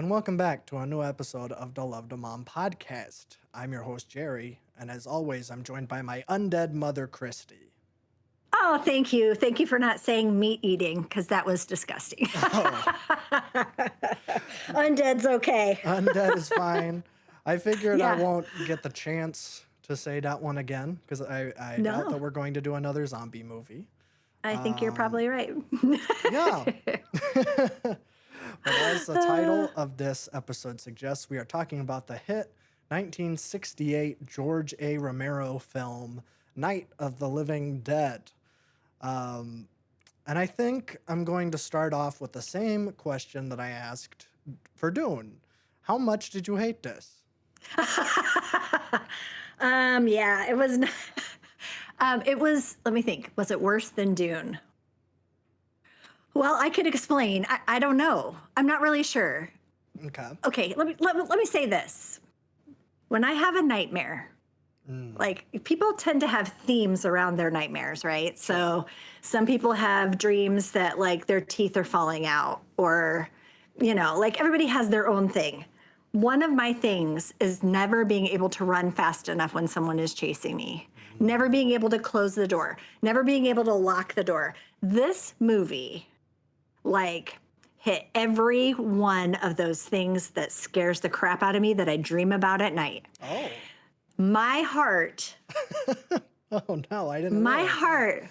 and welcome back to a new episode of the Love to Mom podcast. I'm your host, Jerry, and as always, I'm joined by my undead mother, Christy. Oh, thank you. Thank you for not saying meat eating because that was disgusting. Oh, Undead's okay. undead is fine. I figured I Yeah. won't get the chance to say that one again because I doubt that No, we're going to do another zombie movie. I think you're Um, probably right. yeah. But as the title of this episode suggests, we are talking about the hit 1968 George A. Romero film, Night of the Living Dead. Um, and I think I'm going to start off with the same question that I asked for Dune. How much did you hate this? Yeah, it was. It was. Let me think. Was it worse than Dune? Well, I could explain. I don't know. I'm not really sure. Okay. Okay, let me say this. When I have a nightmare, Mm, like people tend to have themes around their nightmares, right? So some people have dreams that like their teeth are falling out, or like everybody has their own thing. One of my things is never being able to run fast enough when someone is chasing me, never being able to close the door, never being able to lock the door. This movie like hit every one of those things that scares the crap out of me that I dream about at night. Oh. My heart, Oh no, I didn't my realize that. heart,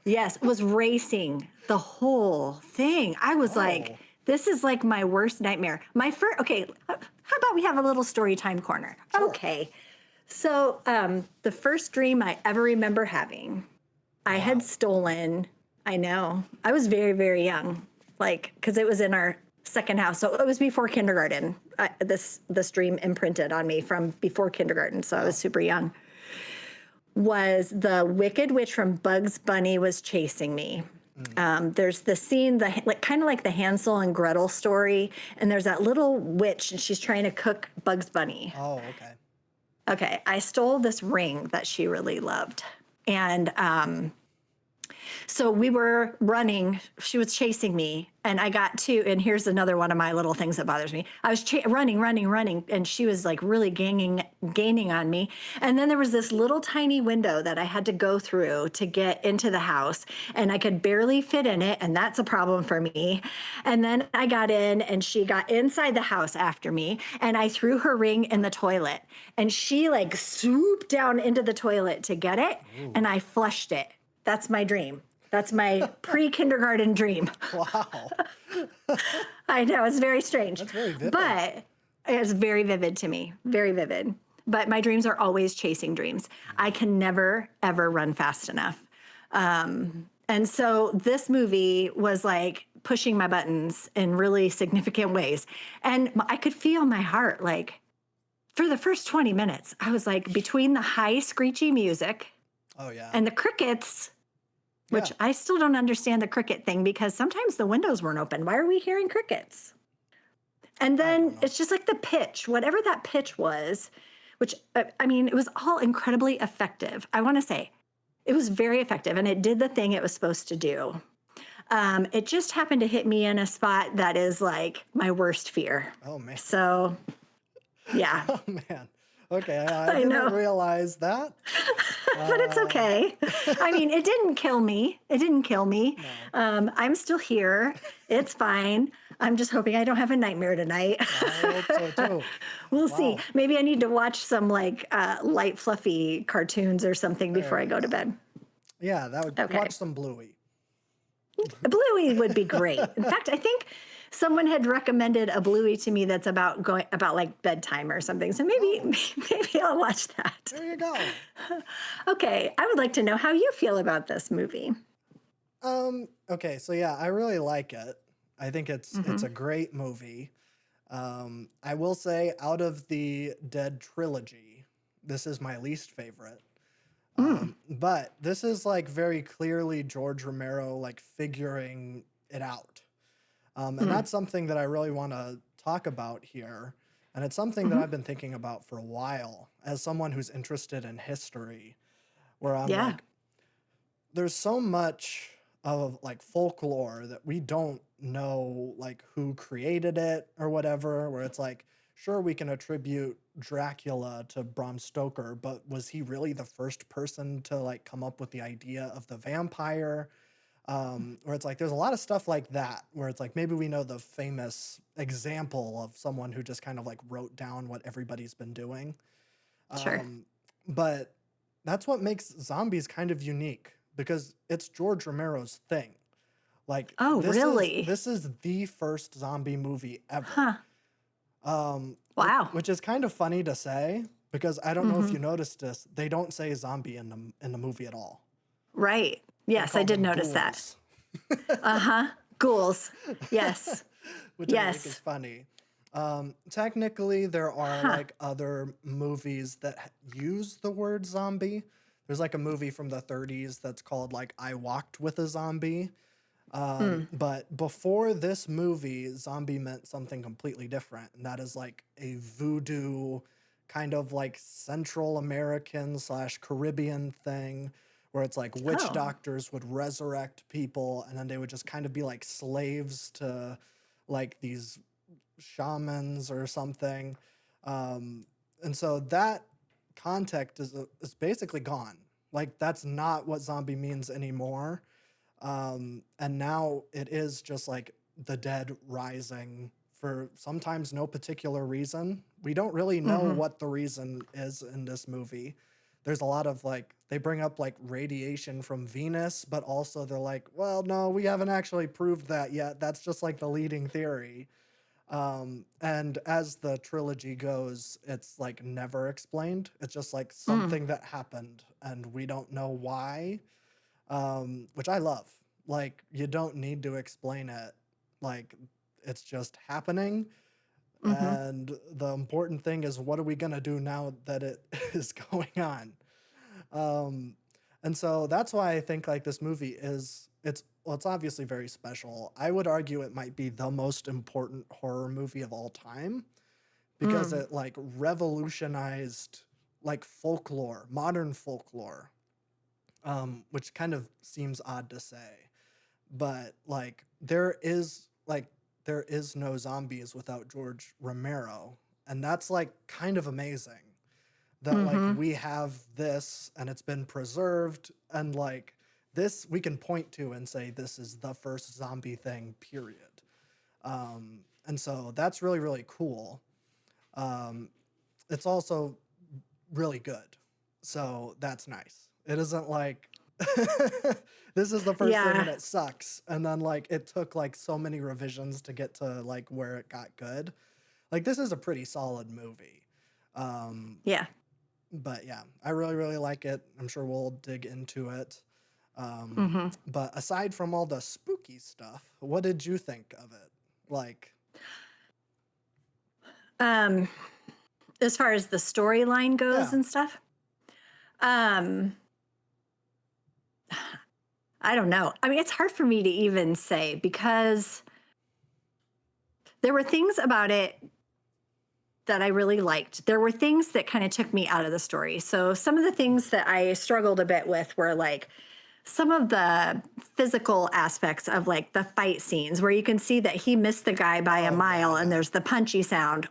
yes, was racing the whole thing. I was like, Oh, this is like my worst nightmare. My first, okay, how about we have a little story time corner? sure. Okay. So, the first dream I ever remember having, I had Wow. stolen, I know, I was very, very young, like, because it was in our second house. So it was before kindergarten. This dream imprinted on me from before kindergarten. So I was Wow. super young. Was the Wicked Witch from Bugs Bunny was chasing me. Mm. There's the scene, like kind of like the Hansel and Gretel story, and there's that little witch, and she's trying to cook Bugs Bunny. Oh, okay. Okay, I stole this ring that she really loved, and so we were running. She was chasing me, and I got to. And here's another one of my little things that bothers me. I was running, and she was like really gaining on me. And then there was this little tiny window that I had to go through to get into the house, and I could barely fit in it, and that's a problem for me. And then I got in, and she got inside the house after me, and I threw her ring in the toilet, and she like swooped down into the toilet to get it, Ooh. and I flushed it. That's my dream. That's my pre-kindergarten dream. Wow. I know, it's very strange, That's very vivid. but it's very vivid to me, very vivid. But my dreams are always chasing dreams. I can never, ever run fast enough. And so this movie was like pushing my buttons in really significant ways. And I could feel my heart like for the first 20 minutes, I was like between the high screechy music Oh yeah. and the crickets, Yeah. which I still don't understand the cricket thing because sometimes the windows weren't open. Why are we hearing crickets? And I don't then know. it's just like the pitch, whatever that pitch was, which I mean, it was all incredibly effective. I want to say it was very effective and it did the thing it was supposed to do. It just happened to hit me in a spot that is like my worst fear. Oh man. So, yeah, Oh man. Okay, I I didn't know. realize that. but it's Uh, okay. I mean, it didn't kill me. It didn't kill me. no, I'm still here. It's fine. I'm just hoping I don't have a nightmare tonight. I hope so too. We'll see. Wow. Maybe I need to watch some like light, fluffy cartoons or something before There I you go to go. bed. Yeah, that would Okay. watch some Bluey. Bluey would be great. In fact, I think someone had recommended a Bluey to me that's about like bedtime or something. So maybe Oh, maybe I'll watch that. there you go. Okay, I would like to know how you feel about this movie. Okay, so yeah, I really like it. I think it's Hmm. a great movie. I will say out of the Dead trilogy, this is my least favorite. Mm, But this is like very clearly George Romero like figuring it out. And mm, that's something that I really want to talk about here. And it's something that hmm. I've been thinking about for a while as someone who's interested in history, where I'm Yeah. like, there's so much of like folklore that we don't know like who created it or whatever, where it's like, sure, we can attribute Dracula to Bram Stoker, but was he really the first person to like come up with the idea of the vampire? Where it's like there's a lot of stuff like that, where it's like maybe we know the famous example of someone who just kind of like wrote down what everybody's been doing. Sure. Um, but that's what makes zombies kind of unique because it's George Romero's thing. Like Oh, really? this is the first zombie movie ever. Huh. Wow. Which is kind of funny to say because I don't know if Hmm. you noticed this. They don't say zombie in the movie at all. Right. They Yes, I call did them notice that. ghouls, Uh-huh. Ghouls. Yes. which I think is Yes. funny. Technically, there are Huh. like other movies that use the word zombie. There's like a movie from the 30s that's called like I Walked with a Zombie. Mm. But before this movie, zombie meant something completely different, and that is like a voodoo kind of like Central American slash Caribbean thing, where it's like witch Oh. doctors would resurrect people, and then they would just kind of be like slaves to like these shamans or something. Um, and so that context is basically gone. Like that's not what zombie means anymore. And now it is just like the dead rising for sometimes no particular reason. We don't really know Hmm. what the reason is in this movie. There's a lot of like, they bring up like radiation from Venus, but also they're like, well, no, we haven't actually proved that yet. That's just like the leading theory. And as the trilogy goes, it's like never explained. It's just like Mm. something that happened and we don't know why, which I love. Like, you don't need to explain it. Like, it's just happening. Hmm. And the important thing is, what are we going to do now that it is going on? Um, and so that's why I think like this movie is, well, it's obviously very special. I would argue it might be the most important horror movie of all time because Mm. it like revolutionized like folklore, modern folklore, which kind of seems odd to say, but there is no zombies without George Romero, and that's like kind of amazing that like Hmm. we have this and it's been preserved and like this we can point to and say this is the first zombie thing, period. And so that's really really cool. Um, it's also really good. So that's nice. It isn't like this is the first thing and Yeah. it sucks. And then like it took like so many revisions to get to like where it got good. Like this is a pretty solid movie. Um, Yeah. but yeah, I really, really like it. I'm sure we'll dig into it. Um, Hmm. but aside from all the spooky stuff, what did you think of it? Like, Um, as far as the storyline goes yeah, and stuff, um, I don't know. I mean, it's hard for me to even say because there were things about it that I really liked. There were things that kind of took me out of the story. So some of the things that I struggled a bit with were like some of the physical aspects of like the fight scenes where you can see that he missed the guy by a oh mile and yeah, there's the punchy sound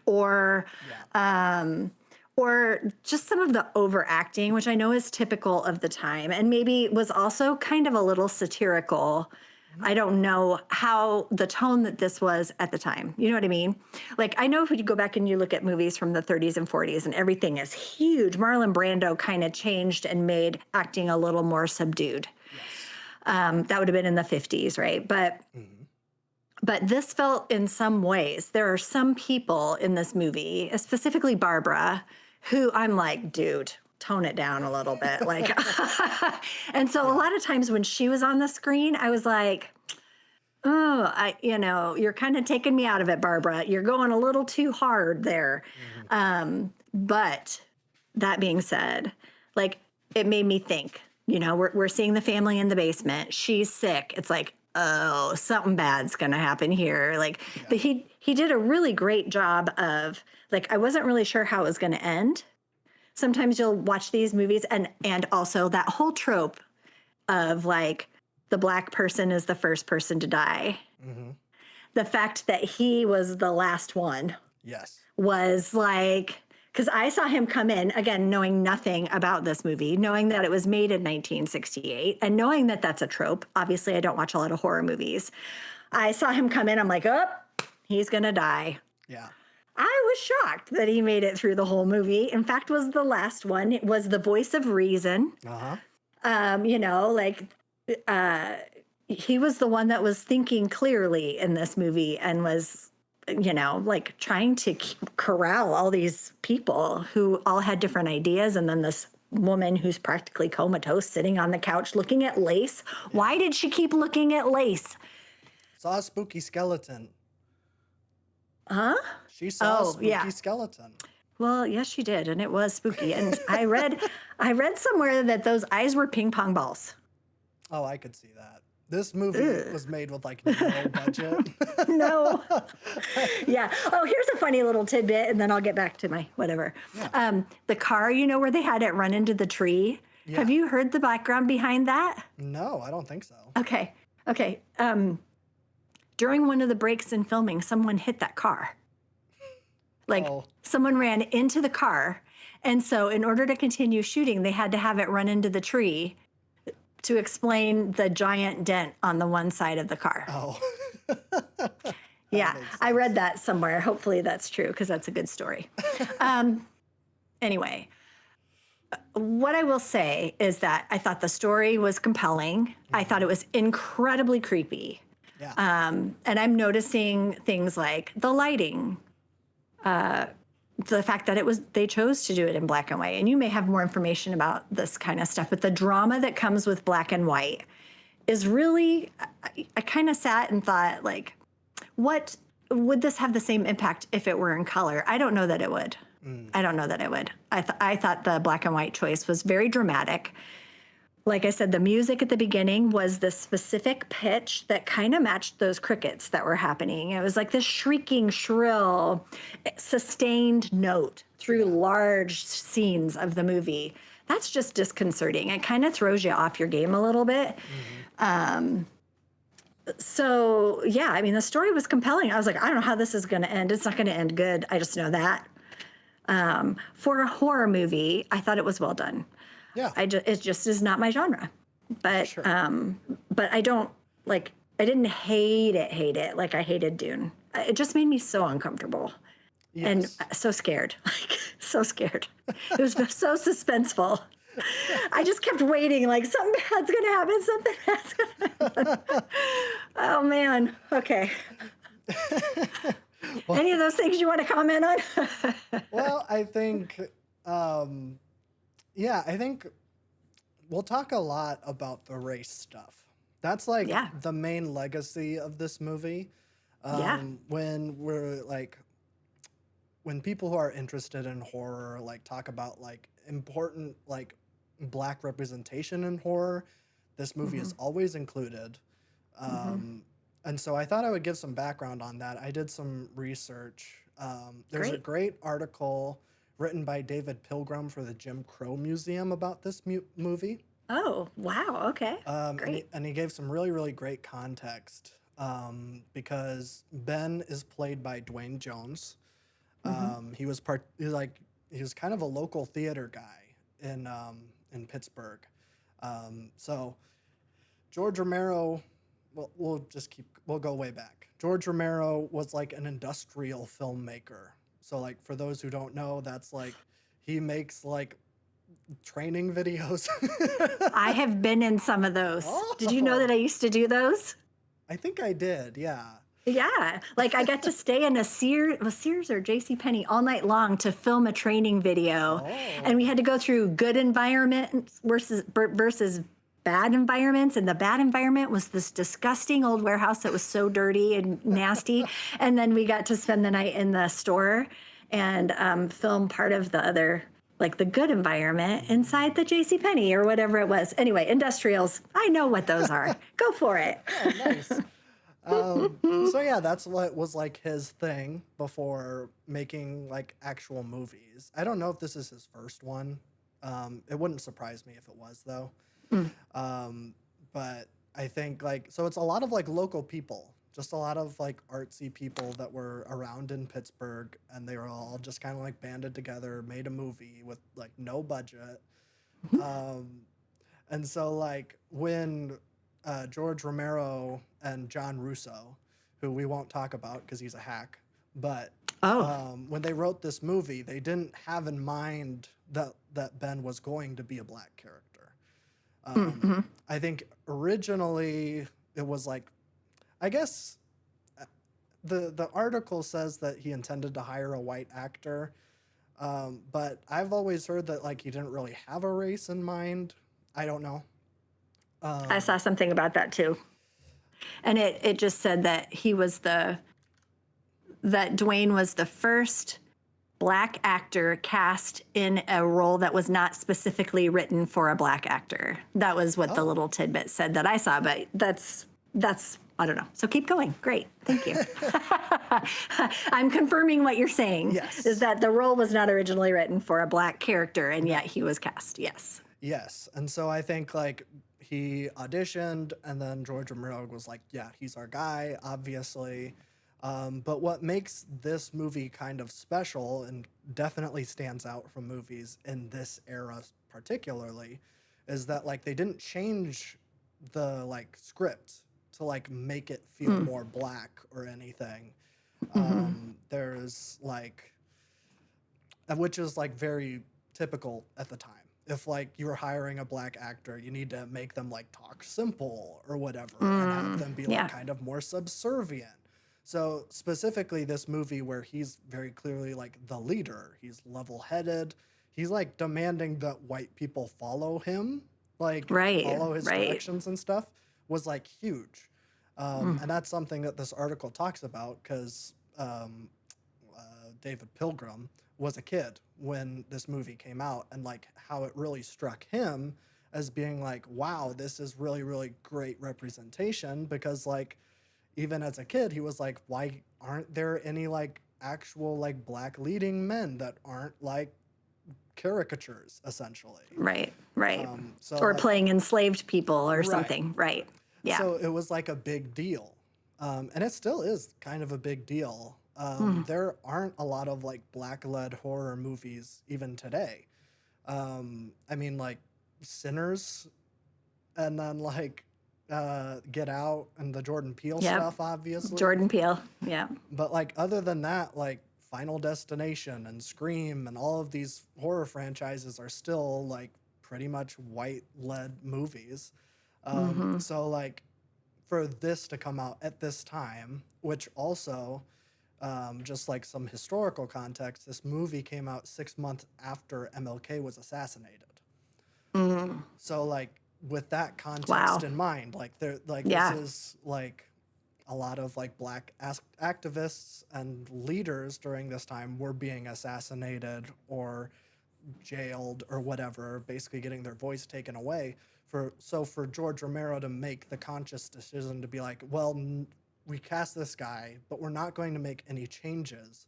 yeah, um or just some of the overacting, which I know is typical of the time and maybe was also kind of a little satirical. mhm, I don't know how the tone that this was at the time. You know what I mean? Like, I know if you go back and you look at movies from the 30s and 40s and everything is huge, Marlon Brando kind of changed and made acting a little more subdued. yes, That would have been in the 50s, right? hmm, But this felt in some ways, there are some people in this movie, specifically Barbara, who I'm like, dude, tone it down a little bit. Like, and so a yeah, lot of times when she was on the screen, I was like, oh, you're kind of taking me out of it, Barbara. You're going a little too hard there. hmm, But that being said, like it made me think, we're seeing the family in the basement. She's sick. It's like, oh, something bad's gonna happen here. Like, yeah, but he did a really great job of like I wasn't really sure how it was gonna end. Sometimes you'll watch these movies and also that whole trope of like the black person is the first person to die. hmm, the fact that he was the last one Yes. was like, because I saw him come in, again, knowing nothing about this movie, knowing that it was made in 1968, and knowing that that's a trope. Obviously, I don't watch a lot of horror movies. I saw him come in, I'm like, oh, he's going to die. Yeah. I was shocked that he made it through the whole movie. In fact, was the last one. It was the voice of reason. You know, like, he was the one that was thinking clearly in this movie and was, you know, like trying to corral all these people who all had different ideas. And then this woman who's practically comatose sitting on the couch looking at lace. Why did she keep looking at lace? Saw a spooky skeleton. Huh? She saw a spooky skeleton. Well, yes, she did. And it was spooky. And I read somewhere that those eyes were ping pong balls. Oh, I could see that. This movie was made with like no budget. No. Yeah. Oh, here's a funny little tidbit, and then I'll get back to my whatever. Yeah. The car, you know, where they had it run into the tree. Yeah. Have you heard the background behind that? No, I don't think so. Okay. During one of the breaks in filming, someone hit that car. Like someone ran into the car. And so in order to continue shooting, they had to have it run into the tree to explain the giant dent on the one side of the car. Oh. Yeah, I read that somewhere. Hopefully that's true because that's a good story. Anyway, what I will say is that I thought the story was compelling. I thought it was incredibly creepy. Yeah. And I'm noticing things like the lighting, the fact that they chose to do it in black and white. And you may have more information about this kind of stuff, but the drama that comes with black and white is really, I kind of sat and thought, like, what would this have the same impact if it were in color? I don't know that it would. I don't know that it would. I thought the black and white choice was very dramatic. Like I said, the music at the beginning was this specific pitch that kind of matched those crickets that were happening. It was like this shrieking, shrill, sustained note through large scenes of the movie. That's just disconcerting. It kind of throws you off your game a little bit. So, yeah, I mean, the story was compelling. I was like, I don't know how this is going to end. It's not going to end good. I just know that. For a horror movie, I thought it was well done. Yeah. It just is not my genre. But Sure. but I don't like I didn't hate it like I hated Dune. It just made me so uncomfortable. Yes. And so scared. Like so scared. It was so suspenseful. I just kept waiting like something bad's going to happen, something bad's going to happen. Oh man. Okay. Any of those things you want to comment on? Well, I think I think we'll talk a lot about the race stuff. That's like the main legacy of this movie. When people who are interested in horror like talk about like important like black representation in horror, this movie is always included. And so I thought I would give some background on that. I did some research. There's a great article written by David Pilgrim for the Jim Crow Museum about this movie. Oh, wow. Okay. Great. And he gave some really, really great context because Ben is played by Dwayne Jones. He was kind of a local theater guy in Pittsburgh. So George Romero, we'll go way back. George Romero was like an industrial filmmaker. So like for those who don't know, that's like he makes like training videos. I have been in some of those. Oh. Did you know that I used to do those? I think I did, yeah. Yeah, like I got to stay in a Sears or JCPenney all night long to film a training video. Oh. And we had to go through good environments versus bad environments. And the bad environment was this disgusting old warehouse that was so dirty and nasty. And then we got to spend the night in the store and film part of the other, like the good environment inside the JCPenney or whatever it was. Anyway, industrials, I know what those are. Go for it. Oh, nice. So yeah, that's what was like his thing before making like actual movies. I don't know if this is his first one. It wouldn't surprise me if it was though. But I think like, so it's a lot of like local people just a lot of like artsy people that were around in Pittsburgh, and they were all just kind of like banded together, made a movie with like no budget. Um, and so like when George Romero and John Russo, who we won't talk about because he's a hack, but Oh, when they wrote this movie, they didn't have in mind that Ben was going to be a black character. mm-hmm. I think originally it was like, I guess the article says that he intended to hire a white actor, but I've always heard that like he didn't really have a race in mind. I don't know. I saw something about that too. And it just said that that Dwayne was the first black actor cast in a role that was not specifically written for a black actor. That was what the Oh, little tidbit said that I saw, but that's I don't know. So keep going. Great. Thank you. I'm confirming what you're saying yes, is that the role was not originally written for a black character and yet he was cast. Yes. yes. And so I think like he auditioned, and then George Romero was like, "Yeah, he's our guy, obviously." But what makes this movie kind of special and definitely stands out from movies in this era particularly is that like they didn't change the like script to like make it feel Mm. more black or anything. Mm-hmm. There's like, which is like very typical at the time. If like you were hiring a black actor, you need to make them like talk simple or whatever and have them be like Yeah. kind of more subservient. So specifically this movie where he's very clearly like the leader, he's level-headed, he's like demanding that white people follow him, like Right. follow his Right. directions and stuff was like huge. Mm. And that's something that this article talks about because David Pilgrim was a kid when this movie came out, and like how it really struck him as being like, wow, this is really, really great representation. Because like even as a kid, he was like, why aren't there any like actual like black leading men that aren't like caricatures essentially? Right. Right. So Or like, playing enslaved people or right. something. Right. Yeah. So it was like a big deal. And it still is kind of a big deal. Mm. There aren't a lot of like black led horror movies even today. I mean, like Sinners, and then like Get Out and the Jordan Peele Yep. stuff, obviously. Jordan Peele. Yeah. But like other than that, like Final Destination and Scream and all of these horror franchises are still like pretty much white led movies. Mm-hmm. So like for this to come out at this time, which also just like some historical context, this movie came out 6 months after MLK was assassinated. Mm. So like with that context Wow. in mind, like there, like Yeah. this is like a lot of like black activists and leaders during this time were being assassinated or jailed or whatever, basically getting their voice taken away. For George Romero to make the conscious decision to be like, well, we cast this guy, but we're not going to make any changes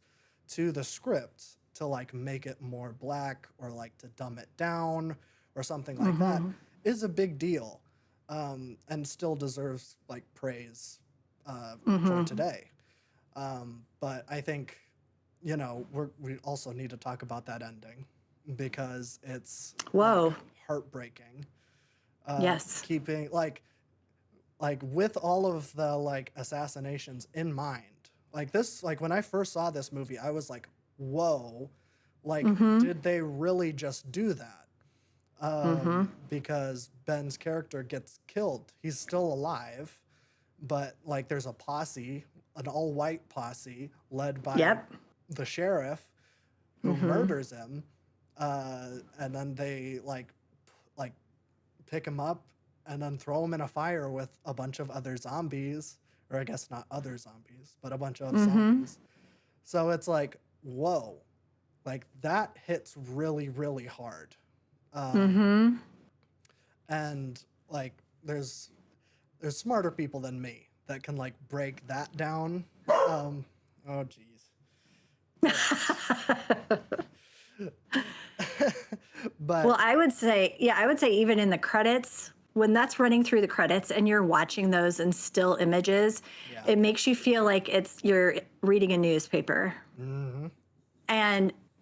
to the script to like make it more black or like to dumb it down or something like that Mm-hmm. is a big deal, and still deserves like praise for Mm-hmm. today. But I think, you know, we also need to talk about that ending because it's like Whoa. heartbreaking. Yes. Keeping like with all of the like assassinations in mind. Like this, like when I first saw this movie, I was like, whoa, like Mm-hmm. did they really just do that? Mm-hmm. Because Ben's character gets killed. He's still alive, but like there's a posse, an all-white posse led by Yep. the sheriff who Mm-hmm. murders him, and then they like pick him up and then throw him in a fire with a bunch of other zombies, or I guess not other zombies, but a bunch of Mm-hmm. zombies. So it's like, whoa, like that hits really, really hard. Um, Mm-hmm. and like there's smarter people than me that can like break that down. Oh geez. Well, But I would say, yeah, I would say even in the credits when that's running through the credits and you're watching those in still images, Yeah. it makes you feel like you're reading a newspaper. Mm-hmm.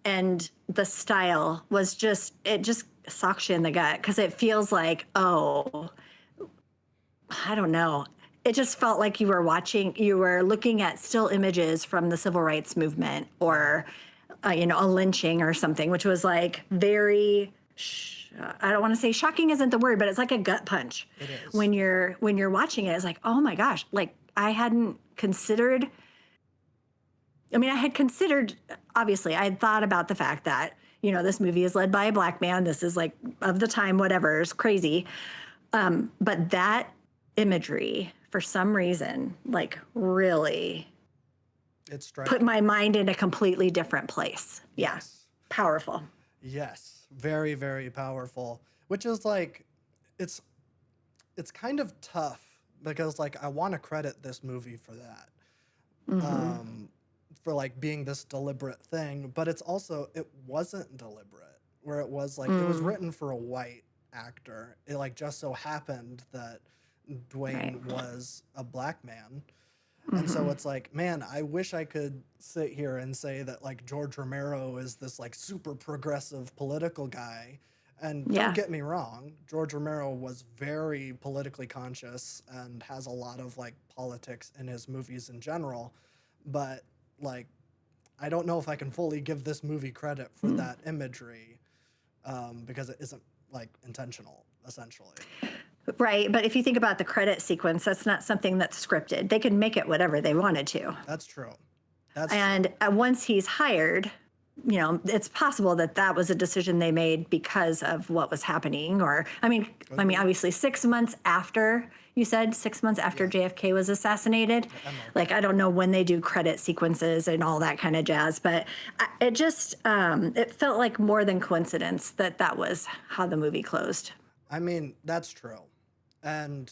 And the style was just, it just socks you in the gut because it feels like, oh, I don't know. It just felt like you were looking at still images from the civil rights movement or, a lynching or something, which was like very, I don't want to say shocking isn't the word, but it's like a gut punch. It is. When you're watching it. It's like, oh my gosh, like I hadn't considered. I mean, I had considered, obviously, I had thought about the fact that, this movie is led by a black man. This is like of the time, whatever, is crazy. But that imagery, for some reason, like really It's striking. put my mind in a completely different place. Yeah. Yes. Powerful. Yes, very, very powerful. Which is like, it's kind of tough because like I want to credit this movie for that, for like being this deliberate thing, but it wasn't deliberate. Where it was like it was written for a white actor. It like just so happened that Dwayne was a black man. And so it's like, man, I wish I could sit here and say that like George Romero is this like super progressive political guy. And Yeah. don't get me wrong, George Romero was very politically conscious and has a lot of like politics in his movies in general. But like, I don't know if I can fully give this movie credit for that imagery, because it isn't like intentional, essentially. Right. But if you think about the credit sequence, that's not something that's scripted. They could make it whatever they wanted to. That's true. That's And once he's hired, it's possible that was a decision they made because of what was happening. Or, I mean, obviously 6 months after, you said 6 months after JFK was assassinated. Like, I don't know when they do credit sequences and all that kind of jazz, but it just, it felt like more than coincidence that was how the movie closed. I mean, that's true. And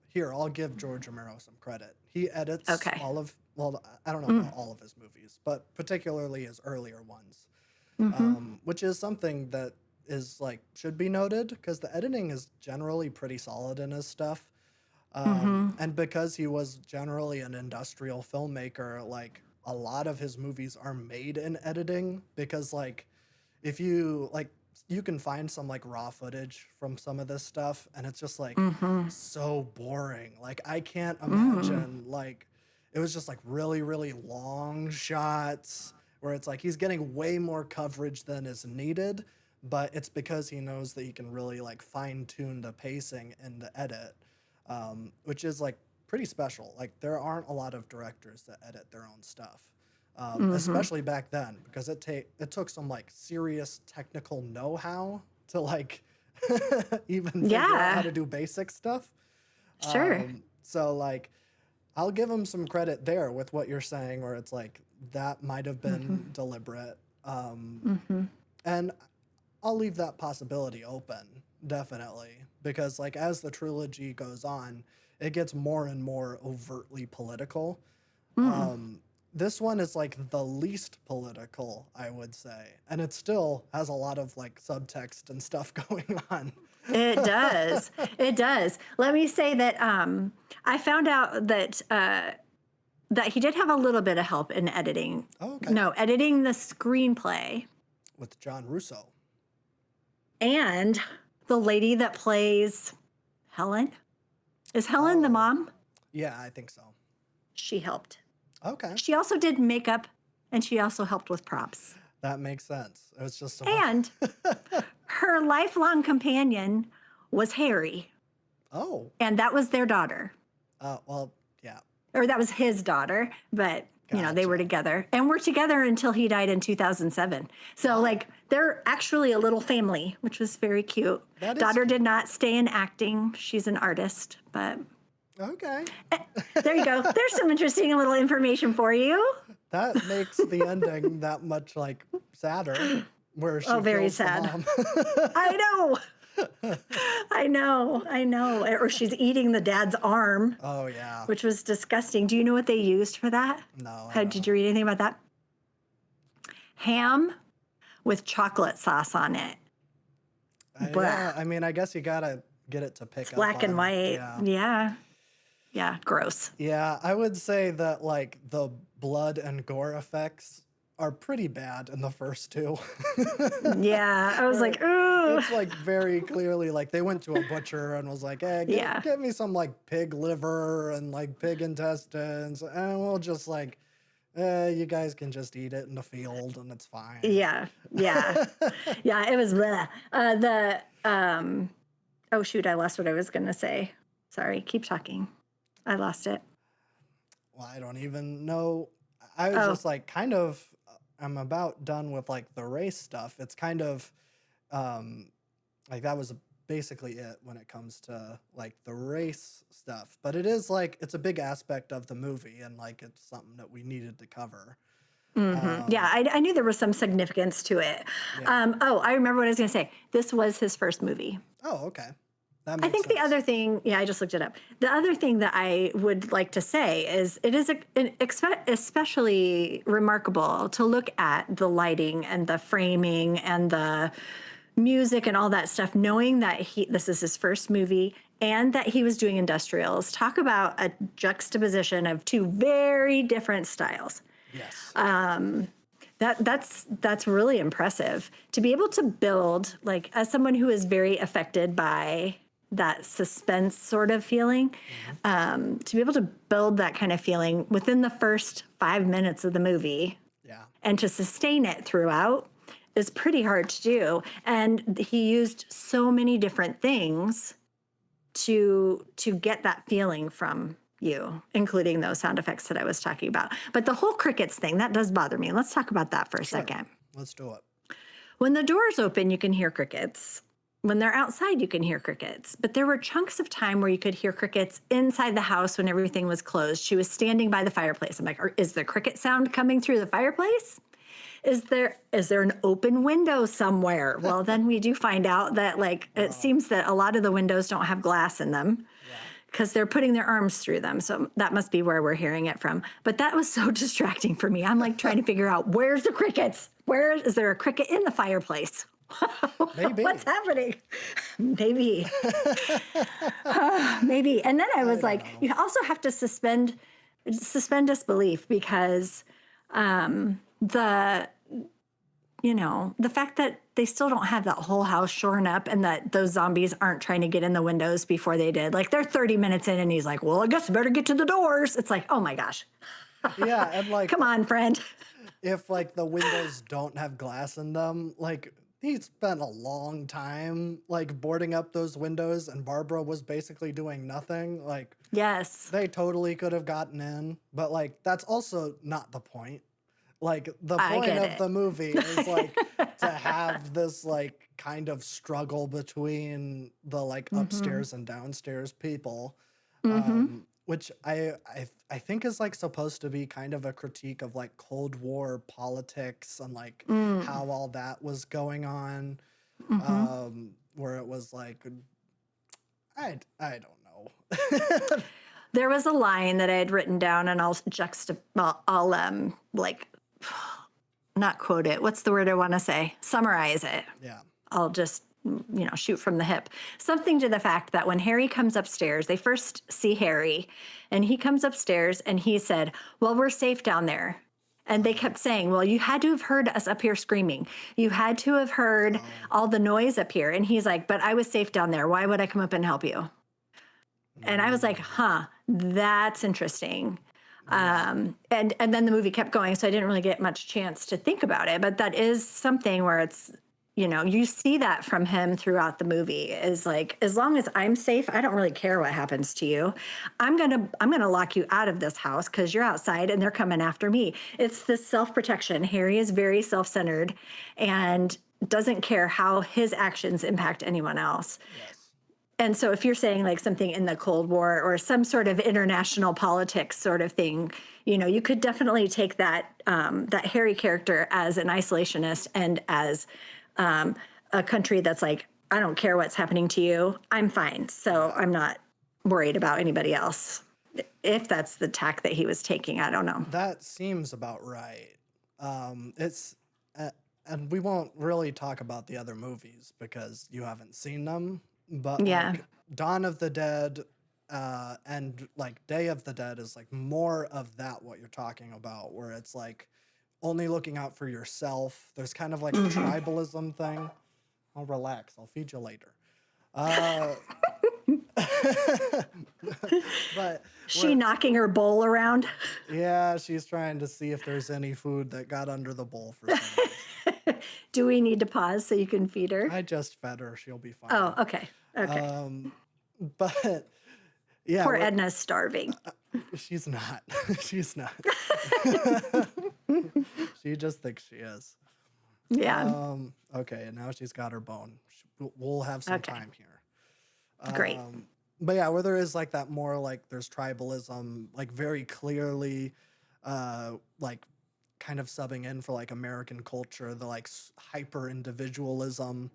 here, I'll give George Romero some credit. He edits Okay. I don't know about all of his movies, but particularly his earlier ones, which is something that is like should be noted because the editing is generally pretty solid in his stuff. And because he was generally an industrial filmmaker, like a lot of his movies are made in editing because like if you like you can find some like raw footage from some of this stuff and it's just like so boring. Like I can't imagine like it was just like really, really long shots where it's like he's getting way more coverage than is needed, but it's because he knows that he can really like fine tune the pacing in the edit, which is like pretty special. Like there aren't a lot of directors that edit their own stuff. Especially back then, because it took some like serious technical know-how to like even figure out how to do basic stuff. Sure. So like, I'll give him some credit there with what you're saying, where it's like that might have been deliberate, and I'll leave that possibility open definitely because like as the trilogy goes on, it gets more and more overtly political. This one is like the least political, I would say. And it still has a lot of like subtext and stuff going on. It does. It does. Let me say that I found out that that he did have a little bit of help in editing. Oh, okay. No, editing the screenplay. With John Russo. And the lady that plays Helen. Is Helen the mom? Yeah, I think so. She helped. Okay. She also did makeup and she also helped with props. That makes sense. It was just And her lifelong companion was Harry. Oh. And that was their daughter. Well, yeah. Or that was his daughter, but they were Gotcha. together and were together until he died in 2007. So like they're actually a little family, which was very cute. That is Daughter cute. did not stay in acting. She's an artist, but Okay. there you go. There's some interesting little information for you. That makes the ending that much like sadder. Where she Very kills the sad. mom. I know. Or she's eating the dad's arm, Oh yeah. which was disgusting. Do you know what they used for that? No. Did you read anything about that? Ham with chocolate sauce on it. Yeah, I mean, I guess you gotta get it to It's pick up black and on. white. Yeah. Yeah. Yeah. Gross. Yeah, I would say that like the blood and gore effects are pretty bad in the first two. Yeah. I was Where like, ooh. it's like very clearly like they went to a butcher and was like, "Hey, Yeah. get me some like pig liver and like pig intestines, and we'll just like, you guys can just eat it in the field and it's fine." Yeah. Yeah. Yeah. It was bleh. Oh shoot, I lost what I was gonna say. Sorry, keep talking. I lost it. Well, I don't even know. I was Oh, just like kind of I'm about done with like the race stuff. It's kind of um like that was basically it when it comes to like the race stuff. But it is like it's a big aspect of the movie and like it's something that we needed to cover. yeah, Um I knew there was some significance to it. yeah. Oh, I remember what I was gonna say. This was his first movie. Oh, okay. That I makes think the sense. other thing, yeah, I just looked it up. The other thing that I would like to say is it is especially remarkable to look at the lighting and the framing and the music and all that stuff, knowing that this is his first movie and that he was doing industrials. Talk about a juxtaposition of two very different styles. Yes. That's really impressive to be able to build, like, as someone who is very affected by that suspense sort of feeling, Mhm. to be able to build that kind of feeling within the first 5 minutes of the movie Yeah. and to sustain it throughout is pretty hard to do. And he used so many different things to get that feeling from you, including those sound effects that I was talking about. But the whole crickets thing, that does bother me. Let's talk about that for a Sure. second. Let's do it. When the doors open, you can hear crickets. When they're outside, you can hear crickets. But there were chunks of time where you could hear crickets inside the house when everything was closed. She was standing by the fireplace. I'm like, is the cricket sound coming through the fireplace? Is there an open window somewhere? Well, then we do find out that like it seems that a lot of the windows don't have glass in them Yeah. because they're putting their arms through them. So that must be where we're hearing it from. But that was so distracting for me. I'm like trying to figure out where's the crickets? Where is there a cricket in the fireplace? Maybe. What's happening? Maybe. Maybe. And then I was don't like, know. you also have to suspend disbelief because the the fact that they still don't have that whole house shorn up and that those zombies aren't trying to get in the windows before they did. Like they're 30 minutes in and he's like, well, I guess I better get to the doors. It's like, oh my gosh. Yeah, and like Come on, friend. if like the windows don't have glass in them, like he spent a long time like boarding up those windows and Barbara was basically doing nothing. Like Yes. they totally could have gotten in, but like that's also not the point. Like the I point get of the it. movie is like to have this like kind of struggle between the like Mm-hmm. upstairs and downstairs people, Mm-hmm. which I think is like supposed to be kind of a critique of like Cold War politics and like Mm. how all that was going on, Mm-hmm. where it was like I don't know. There was a line that I had written down and I'll like not quote it. What's the word I want to say? Summarize it. Yeah. I'll just, shoot from the hip. Something to the fact that when Harry comes upstairs, they first see Harry, and he comes upstairs and he said, well, we're safe down there. And they kept saying, well, you had to have heard us up here screaming. You had to have heard all the noise up here. And he's like, but I was safe down there. Why would I come up and help you? And I was like, huh, that's interesting. Yeah. And then the movie kept going, so I didn't really get much chance to think about it. But that is something where it's, you see that from him throughout the movie is like, as long as I'm safe, I don't really care what happens to you. I'm gonna lock you out of this house because you're outside and they're coming after me. It's this self-protection. Harry is very self-centered and doesn't care how his actions impact anyone else. Yes. And so if you're saying like something in the Cold War or some sort of international politics sort of thing, you could definitely take that Harry character as an isolationist and as a country that's like, I don't care what's happening to you. I'm fine. So I'm not worried about anybody else. If that's the tack that he was taking, I don't know. That seems about right. It's and we won't really talk about the other movies because you haven't seen them. But Yeah. like Dawn of the Dead and like Day of the Dead is like more of that what you're talking about, where it's like only looking out for yourself. There's kind of like a Hmm. tribalism thing. I'll relax. I'll feed you later. Uh, but She we're knocking her bowl around. yeah, she's trying to see if there's any food that got under the bowl for some reason. Do we need to pause so you can feed her? I just fed her. She'll be Oh, fine. okay. Okay. Um, but yeah, Poor we're Edna's starving. she's not. She's not. She just thinks she is. Yeah. Okay, and now she's got her bone. We'll have some Okay. time here. Great. But yeah, where there is like that more like there's tribalism, like very clearly, like kind of subbing in for like American culture, the like hyper individualism.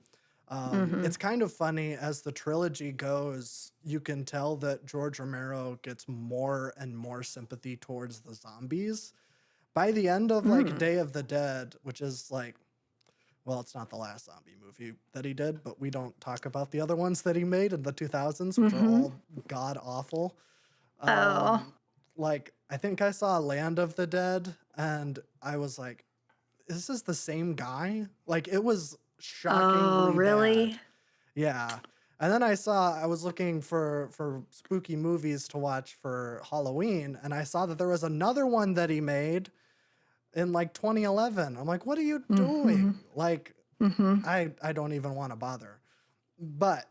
Hmm. It's kind of funny as the trilogy goes, you can tell that George Romero gets more and more sympathy towards the zombies. By the end of like Mm. Day of the Dead, which is like, well, it's not the last zombie movie that he did, but we don't talk about the other ones that he made in the 2000s, which are Hmm. all god awful. Oh. Um, like, I think I saw Land of the Dead and I was like, this is the same guy? Like, it was Oh, shockingly bad. really? Yeah. And then I was looking for spooky movies to watch for Halloween, and I saw that there was another one that he made in like 2011. I'm like, what are you Hmm. doing? Like, Hmm. I don't even want to bother. But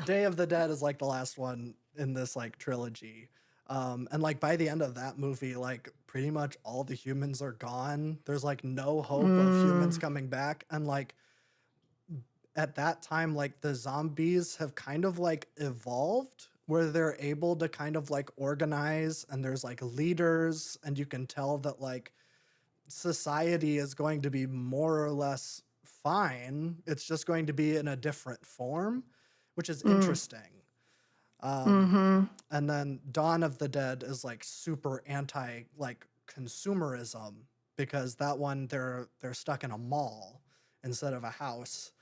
Day of the Dead is like the last one in this like trilogy. And like by the end of that movie, like pretty much all the humans are gone. There's like no hope of humans Mm. coming back. And like at that time, like the zombies have kind of like evolved where they're able to kind of like organize and there's like leaders, and you can tell that like society is going to be more or less fine. It's just going to be in a different form, which is Mm. interesting. Um, Hmm. and then Dawn of the Dead is like super anti like consumerism because that one they're stuck in a mall instead of a house.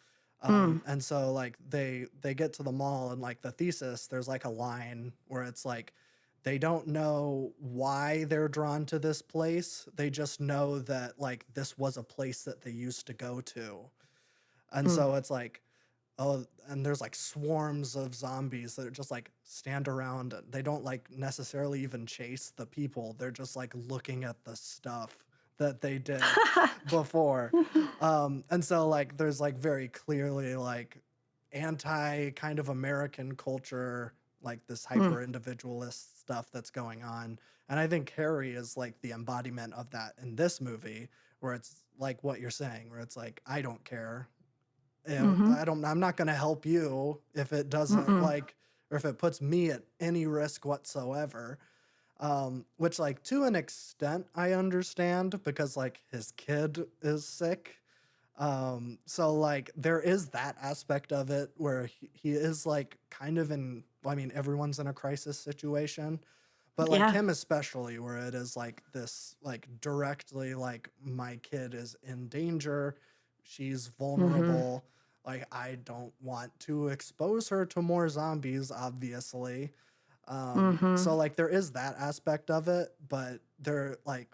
Mm. And so like they get to the mall and like the thesis, there's like a line where it's like they don't know why they're drawn to this place. They just know that like this was a place that they used to go to. And Mm. so it's like, oh, and there's like swarms of zombies that just like stand around. They don't like necessarily even chase the people. They're just like looking at the stuff that they did before. And so like there's like very clearly like anti kind of American culture, like this Mm. hyper individualist stuff that's going on. And I think Harry is like the embodiment of that in this movie, where it's like what you're saying, where it's like, I don't care. You know, Hmm. I'm not going to help you if it doesn't Mm-mm. like, or if it puts me at any risk whatsoever. Which like to an extent I understand because like his kid is sick. So like there is that aspect of it where he is like kind of in, well, I mean, everyone's in a crisis situation, but like Yeah. him especially, where it is like this, like directly, like my kid is in danger, she's Hmm. vulnerable. Like I don't want to expose her to more zombies, obviously. Hmm. So like there is that aspect of it, but they're like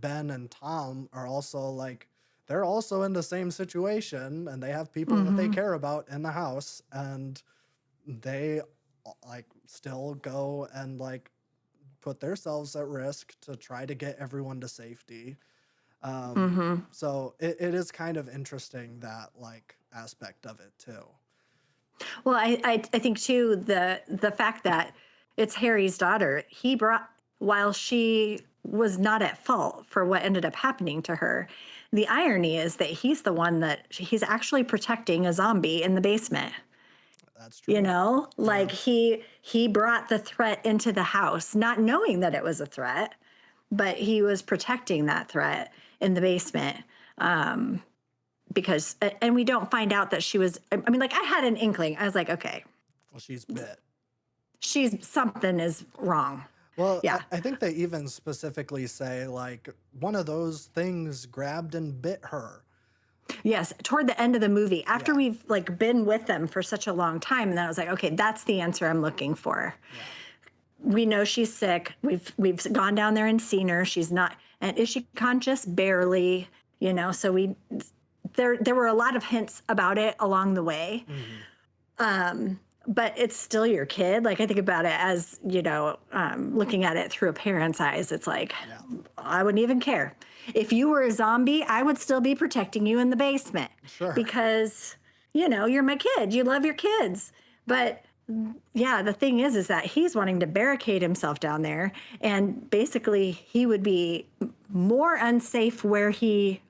Ben and Tom are also like they're also in the same situation and they have people that they Hmm. care about in the house, and they like still go and like put themselves at risk to try to get everyone to safety. Um, Hmm. so it is kind of interesting that like aspect of it too. Well, I think too the fact that it's Harry's daughter, he brought while she was not at fault for what ended up happening to her. The irony is that he's the one that he's actually protecting a zombie in the basement. That's You true. know, Yeah. like he brought the threat into the house, not knowing that it was a threat, but he was protecting that threat in the basement. Um, because and we don't find out that she was. I mean, like I had an inkling. I was like, okay, Well, she's bit. she's something is wrong. Well, Yeah. I think they even specifically say like one of those things grabbed and bit her. Yes, toward the end of the movie, after Yeah. we've like been with them for such a long time, and then I was like, okay, that's the answer I'm looking for. Yeah. We know she's sick. We've gone down there and seen her. She's not, and is she conscious? Barely, So there were a lot of hints about it along the way. Hmm. But it's still your kid. Like I think about it as, looking at it through a parent's eyes. It's like, Yeah. I wouldn't even care. If you were a zombie, I would still be protecting you in the basement Sure. because, you're my kid. You love your kids. But yeah, the thing is that he's wanting to barricade himself down there. And basically, he would be more unsafe where he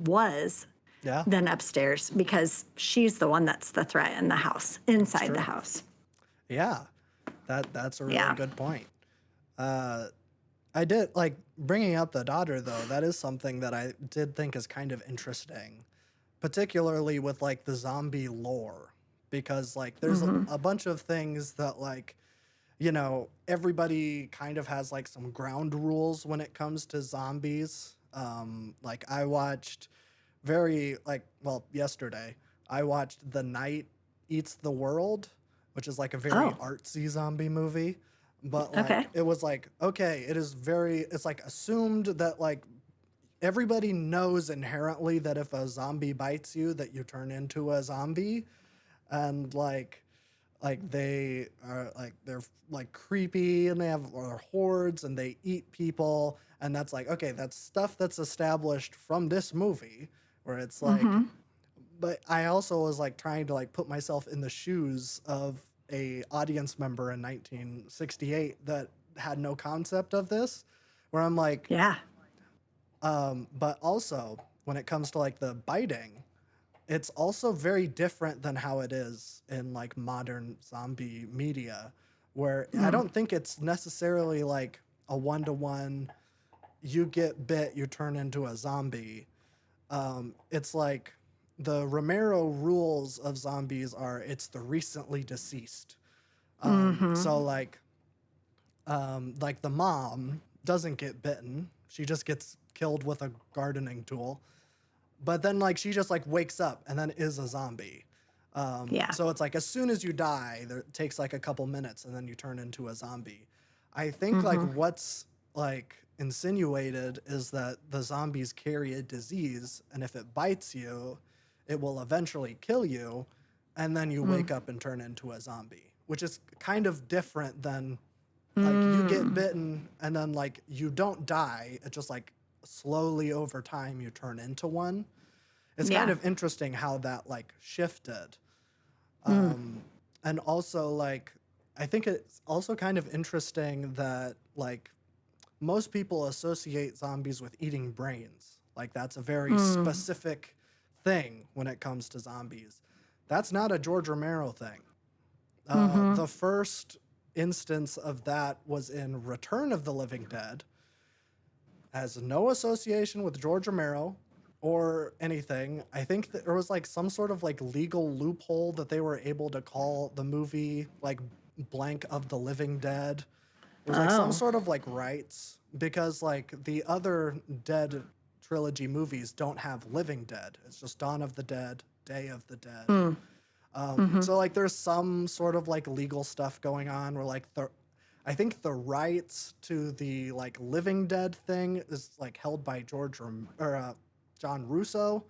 was Yeah. than upstairs because she's the one that's the threat in the house, inside the True. house. Yeah. That's a really Yeah. good point. Uh, I did like bringing up the daughter though. That is something that I did think is kind of interesting, particularly with like the zombie lore, because like there's a bunch of things that like everybody kind of has like some ground rules when it comes to zombies. Like I watched yesterday I watched The Night Eats the World, which is like a very Oh, artsy zombie movie. But okay. like it was like, okay, it's like assumed that like everybody knows inherently that if a zombie bites you that you turn into a zombie, and they are like they're like creepy and they have hordes and they eat people, and that's like, okay, that's stuff that's established from this movie where it's like, Mm-hmm. but I also was like trying to like put myself in the shoes of a audience member in 1968 that had no concept of this, where I'm like, Yeah. but also when it comes to like the biting, it's also very different than how it is in like modern zombie media, where I Mm. don't think it's necessarily like a one-to-one, you get bit, you turn into a zombie. It's like the Romero rules of zombies are it's the recently deceased. Mm-hmm. So like the mom doesn't get bitten. She just gets killed with a gardening tool. But then like she just like wakes up and then is a zombie. Yeah. So it's like as soon as you die, there it takes like a couple minutes and then you turn into a zombie. I think like Mm-hmm. what's like insinuated is that the zombies carry a disease, and if it bites you, it will eventually kill you, and then you Mm. wake up and turn into a zombie, which is kind of different than like you get Mm. bitten and then like you don't die. It just like slowly over time you turn into one. It's kind Yeah. of interesting how that like shifted. Mm. Um, and also like I think it's also kind of interesting that like most people associate zombies with eating brains. Like that's a very Mm. specific thing when it comes to zombies. That's not a George Romero thing. Mm-hmm. The first instance of that was in Return of the Living Dead. Has no association with George Romero or anything. I think that there was like some sort of like legal loophole that they were able to call the movie like blank of the Living Dead. There's like some Oh. sort of like rights because like the other Dead trilogy movies don't have Living Dead. It's just Dawn of the Dead, Day of the Dead. Mm. Mm-hmm. So like there's some sort of like legal stuff going on where like I think the rights to the like Living Dead thing is like held by John Russo,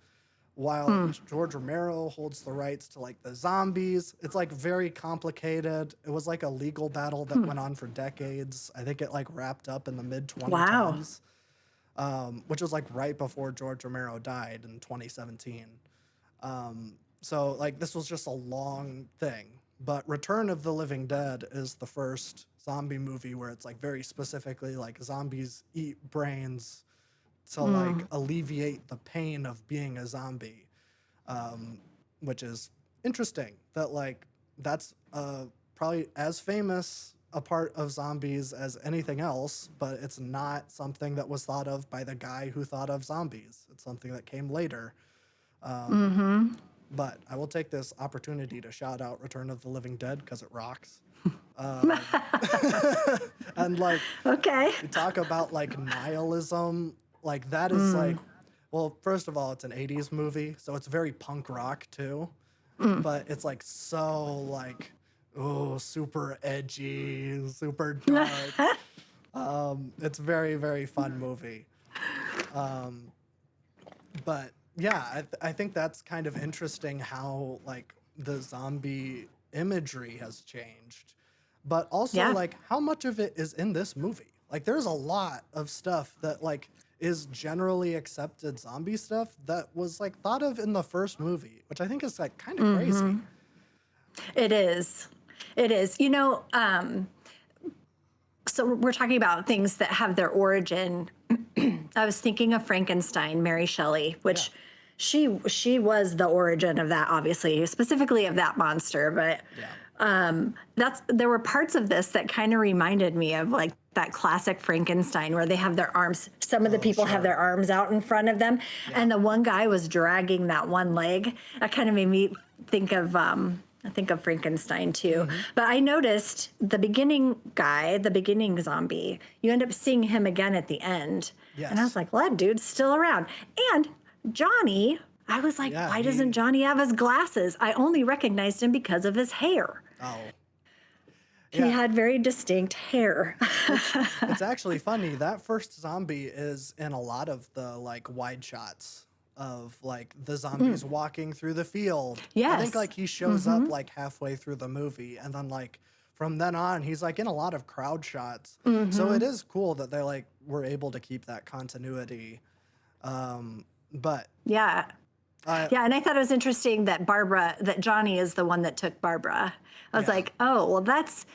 while Mm. George Romero holds the rights to like the zombies. It's like very complicated. It was like a legal battle that Hmm. went on for decades. I think it like wrapped up in the mid Wow. 2010s, which was like right before George Romero died in 2017. So like this was just a long thing. But Return of the Living Dead is the first zombie movie where it's like very specifically like zombies eat brains to like Mm. alleviate the pain of being a zombie, which is interesting that like that's probably as famous a part of zombies as anything else, but it's not something that was thought of by the guy who thought of zombies. It's something that came later. Um, Mm-hmm. but I will take this opportunity to shout out Return of the Living Dead because it rocks. Um, and like Okay. we talk about like nihilism, like that is like Mm. Well, first of all, it's an 80s movie, so it's very punk rock too. But it's like so like oh, super edgy, super dark. It's very, very fun movie. Um, but yeah, I think that's kind of interesting how like the zombie imagery has changed, but also Yeah. like how much of it is in this movie. Like there's a lot of stuff that like is generally accepted zombie stuff that was like thought of in the first movie, which I think is like kind of crazy. It is. It is. So we're talking about things that have their origin. I was thinking of Frankenstein, Mary Shelley, Yeah. which she was the origin of that, obviously, specifically of that monster. But Yeah. there were parts of this that kind of reminded me of like that classic Frankenstein where they have their arms. Some of the Oh, people have their sure. arms out in front of them, Yeah. and the one guy was dragging that one leg. That kind of made me think of. I think of Frankenstein too. Hmm. But I noticed the beginning guy, the beginning zombie, you end up seeing him again at the end. And I was Yes. like, well, that dude's still around. And Johnny, I was like, Yeah. why doesn't He. Johnny have his glasses? I only recognized him because of his hair. Oh. He Yeah. had very distinct hair. It's actually funny. That first zombie is in a lot of the like wide shots of like the zombies walking through the field. I think Yes. like he shows up like halfway through the movie and then like from then on he's like in a lot of crowd shots. So it is cool that they like were able to keep that continuity. But Yeah. I Yeah, and I thought it was interesting that Johnny is the one that took Barbara. I was yeah. like, oh, well, that's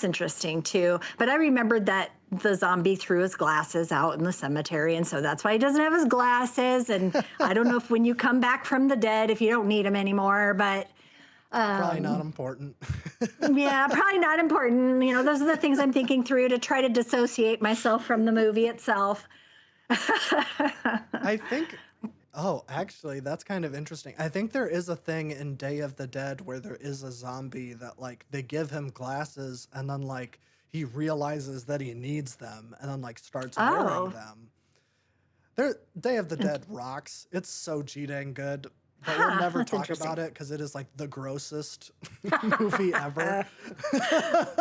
interesting too. But I remembered that the zombie threw his glasses out in the cemetery, and so that's why he doesn't have his glasses. And I don't know if when you come back from the dead, if you don't need them anymore, but Probably not important. yeah, probably not important. Those are the things I'm thinking through to try to dissociate myself from the movie itself. I think. Oh, actually, that's kind of interesting. I think there is a thing in Day of the Dead where there is a zombie that like they give him glasses and then like he realizes that he needs them and then like starts wearing Oh, them. There, Day of the Dead rocks. It's so G dang good, but we'll never that's talk interesting. about it because it is like the grossest movie ever.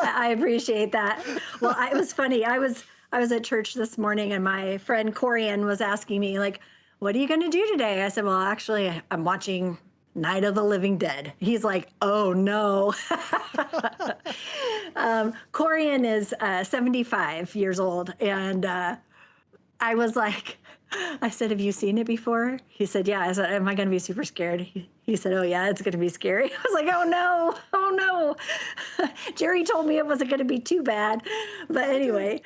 I appreciate that. Well, it was funny. I was at church this morning, and my friend Corian was asking me like, "What are you going to do today?" I said, "Well, actually, I'm watching Night of the Living Dead." He's like, "Oh no." Corian is 75 years old, and I was like, I said, "Have you seen it before?" He said, "Yeah." I said, "Am I going to be super scared?" He said, "Oh, yeah, it's going to be scary." I was like, "Oh, no. Oh, no." Jerry told me it wasn't going to be too bad. But anyway,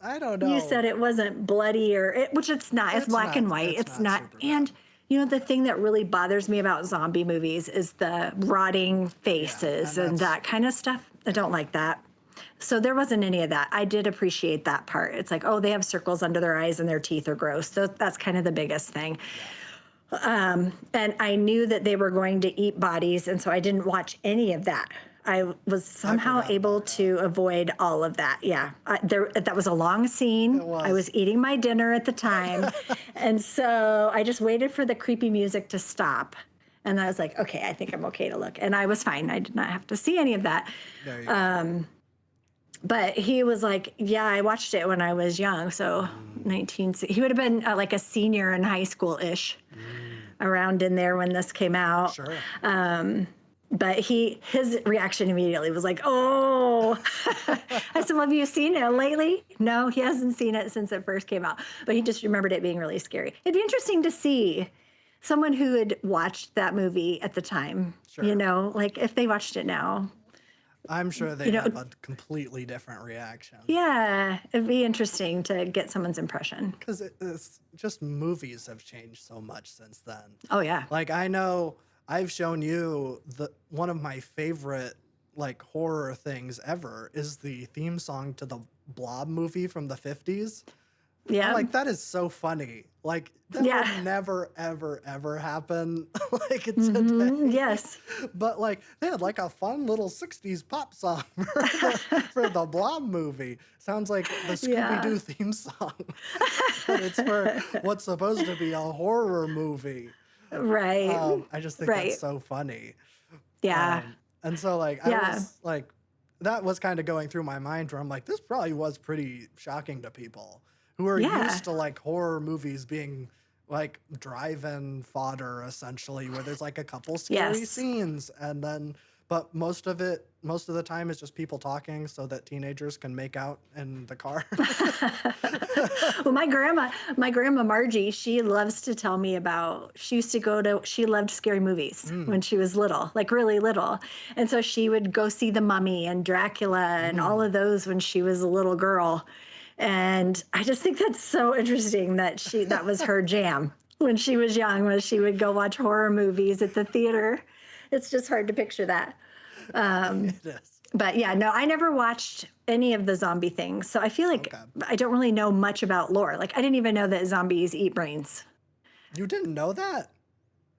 I don't you know. said it wasn't bloody which it's not. It's It's black not. and white. It's It's not not. super bad. And, the thing that really bothers me about zombie movies is the rotting Yeah, faces and and that's that kind of stuff. I don't like that. So there wasn't any of that. I did appreciate that part. It's like, oh, they have circles under their eyes and their teeth are gross. So that's kind of the biggest thing. yeah. And I knew that they were going to eat bodies, and so I didn't watch any of that. I was I somehow forgot able about that. to avoid all of that. Yeah, that was a long It scene. I was. was eating my dinner at the time, and so I just waited for the creepy music to stop. And I was like, okay, I think I'm okay to look. And I was fine. I did not have to see any of that. There you go. But he was like, yeah, I watched it when I was young. So Mm, 19, he would have been like a senior in high school ish mm, around in there when this came out. sure. But his reaction immediately was like, "Oh!" I said, "Well, have you seen it lately?" No, he hasn't seen it since it first came out, but he just remembered it being really scary. It'd be interesting to see someone who had watched that movie at the time. Sure. Like if they watched it now. I'm sure You they'd know, have a completely different reaction. yeah, it'd be interesting to get someone's impression. Because it's just movies have changed so much since then. Oh yeah. Like I know I've shown you the one of my favorite like horror things ever is the theme song to the Blob movie from the 50s. I'm Yeah. like, that is so funny. Like, that Yeah. would never, ever, ever happen like Hmm. today. Yes. But like, they had like a fun little '60s pop song for the Blob movie. Sounds like the Scooby Yeah. Doo theme song, but it's for what's supposed to be a horror movie. Right. I just think that's Right. so funny. Yeah. And so like I Yeah. was like that was kind of going through my mind where I'm like, this probably was pretty shocking to people who are Yeah. used to like horror movies being like drive-in fodder essentially, where there's like a couple scary Yes. scenes and then but most of the time is just people talking so that teenagers can make out in the car. Well, my grandma Margie, she loves to tell me about, she used to go to, she loved scary movies Mm, when she was little, like really little. And so she would go see The Mummy and Dracula and all mm. of those when she was a little girl. And I just think that's so interesting that that was her jam when she was young, was she would go watch horror movies at the theater. It's just hard to picture that. It is. But yeah, no, I never watched any of the zombie things. So I feel like Okay. I don't really know much about lore. Like I didn't even know that zombies eat brains. You didn't know that?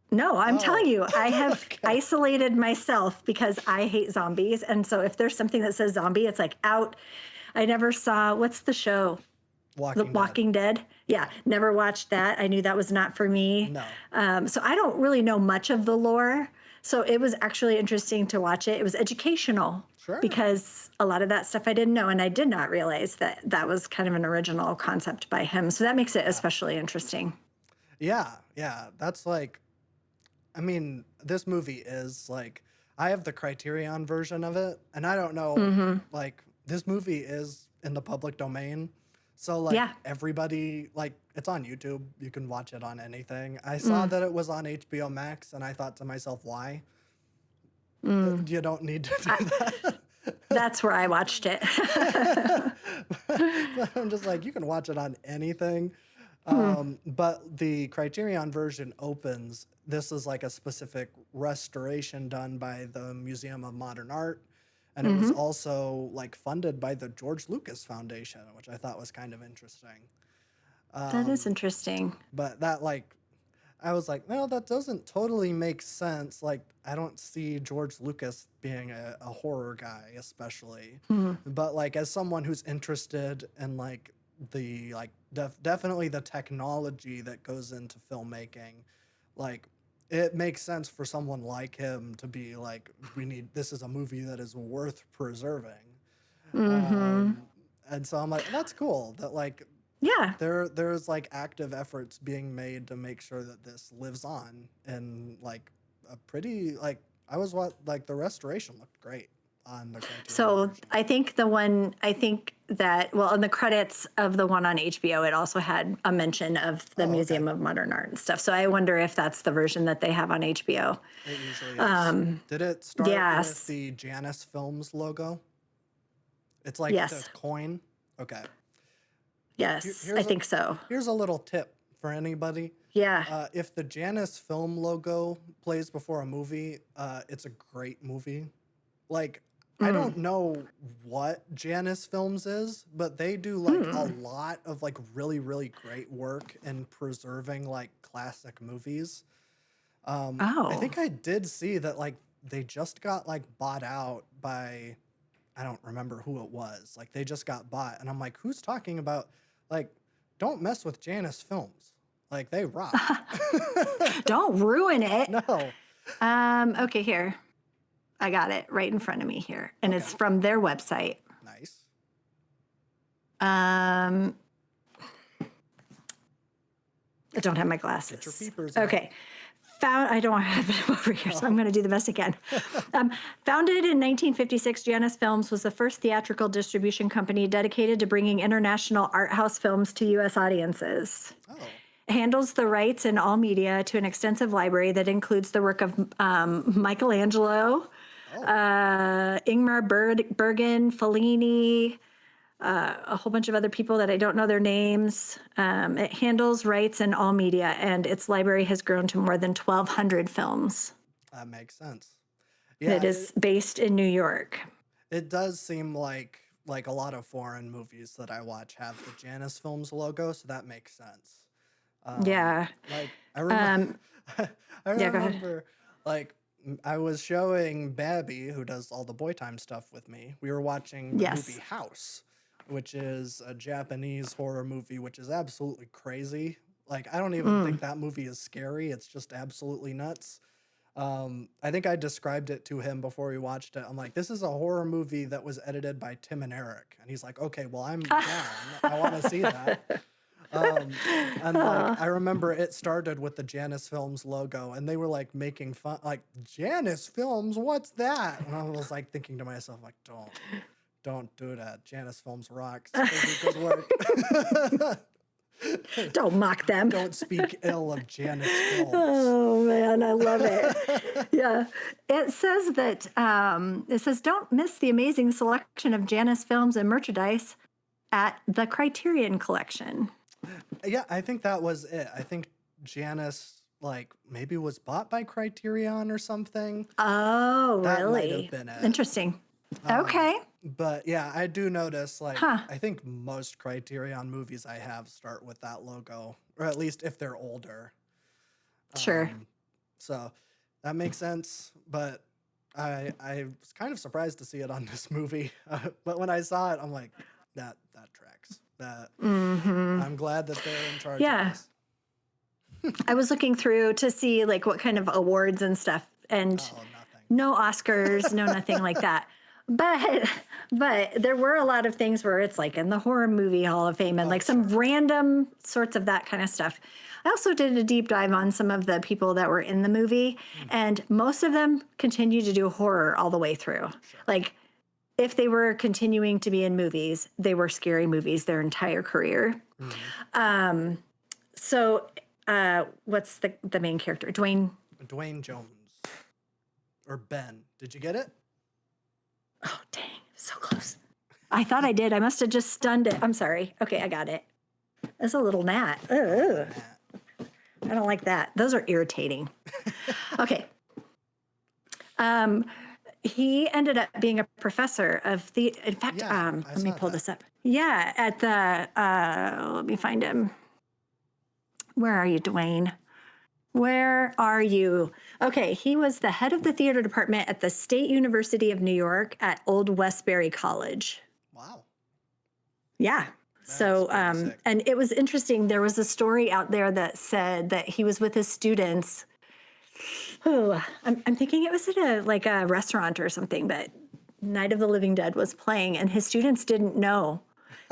No, I'm telling Oh. you, I have Okay. isolated myself because I hate zombies. And so if there's something that says zombie, it's like out. I never saw, what's the show? The Walking Dead. Walking Dead. Yeah, Yeah. never watched that. I knew that was not for me. No. So I don't really know much of the lore. So it was actually interesting to watch it. It was educational Sure. because a lot of that stuff I didn't know. And I did not realize that that was kind of an original concept by him. So that makes it Yeah. especially interesting. Yeah, yeah. That's like, I mean, this movie is like, I have the Criterion version of it, and I don't know, Hmm. like, this movie is in the public domain. So, like, Yeah. everybody, like, it's on YouTube. You can watch it on anything. I saw Mm, that it was on HBO Max, and I thought to myself, why? mm. You don't need to I, do that. that's where I watched it. But I'm just like, you can watch it on anything. Hmm. But the Criterion version opens. This is like a specific restoration done by the Museum of Modern Art. And it was Hmm. also like funded by the George Lucas Foundation, which I thought was kind of interesting. That is Um, interesting. but that like I was like, no, that doesn't totally make sense. Like, I don't see George Lucas being a horror guy, especially. Hmm. But like, as someone who's interested in like definitely the technology that goes into filmmaking, like, it makes sense for someone like him to be like, this is a movie that is worth preserving. Hmm. Um, and so I'm like, that's cool that like Yeah. there's like active efforts being made to make sure that this lives on and like a pretty like I was what like the restoration looked great on the Criterion So version. I think that, well, in the credits of the one on HBO, it also had a mention of the Oh, okay. Museum of Modern Art and stuff. So I wonder if that's the version that they have on HBO. It usually is. Um, Did it start with yes. the Janus Films logo? It's like the Yes. coin. Okay. Yes. I Here's a think so. here's a little tip for anybody. Yeah. If the Janus film logo plays before a movie, it's a great movie. Like, I Mm. don't know what Janus Films is, but they do like a Hmm. lot of like really, really great work in preserving like classic movies. I Oh. think I did see that like they just got like bought out by I don't remember who it was. Like they just got bought, and I'm like, who's talking about like don't mess with Janus Films. Like they rock. Don't ruin it. No. Okay, here. I got it right in front of me here. And Okay. it's from their website. Nice. Um, I don't have my Get your glasses. peepers out. Okay. I don't have it over here, so I'm going to do the best I can. Founded in 1956, Janus Films was the first theatrical distribution company dedicated to bringing international art house films to U.S. audiences. Oh. It handles the rights in all media to an extensive library that includes the work of Michelangelo, Oh. Ingmar Bergen, Fellini, a whole bunch of other people that I don't know their names. It handles rights in all media, and its library has grown to more than 1,200 films. That makes sense. And Yeah, it is based in New York. it does seem like like a lot of foreign movies that I watch have the Janus Films logo, so that makes sense. Yeah. Like I remember, I Yeah, go ahead. remember, like I was showing Babby, who does all the boy time stuff with me. We were watching the movie Yes. House, which is a Japanese horror movie, which is absolutely crazy. Like I don't even think that movie is scary. It's just absolutely nuts. I think I described it to him before we watched it. I'm like, this is a horror movie that was edited by Tim and Eric, and he's like, okay, well, I'm down. I want to see that. And like I remember it started with the Janus Films logo, and they were like making fun, like Janus Films, what's that? And I was like thinking to myself, like, don't do that. Janus Films rocks. They do good work. Don't mock them. Don't speak ill of Janus Films. Oh man, I love it. Yeah. It says that don't miss the amazing selection of Janus films and merchandise at the Criterion Collection. Yeah, I think that was it. I think Janus like maybe was bought by Criterion or something. Oh, That might really? have been it. Interesting. Okay. But yeah, I do notice like Huh. I think most Criterion movies I have start with that logo, or at least if they're older. Sure. So that makes sense. But I was kind of surprised to see it on this movie. But when I saw it, I'm like, that tracks. That I'm glad that they're in charge Yeah. of this. I was looking through to see like what kind of awards and stuff, and Oh, nothing. no Oscars, no nothing like that. But there were a lot of things where it's like in the horror movie Hall of Fame and like some random sorts of that kind of stuff. I also did a deep dive on some of the people that were in the movie, and most of them continue to do horror all the way through. Like if they were continuing to be in movies, they were scary movies their entire career. So what's the main character? Dwayne Jones. Or Ben. Did you get it? Oh, dang. So close. I thought I did. I must have just stunned it. I'm sorry. Okay, I got it. It's a little gnat. Ugh. I don't like that. Those are irritating. Okay. He ended up being a professor of the, in fact, Yeah, I let me saw pull that. this up. Yeah, at the, let me find him. Where are you, Dwayne? Where are you? Okay, he was the head of the theater department at the State University of New York at Old Westbury College. Wow. Yeah. So, pretty sick. and it was interesting. There was a story out there that said that he was with his students. Oh, I'm thinking it was at a restaurant or something, but Night of the Living Dead was playing, and his students didn't know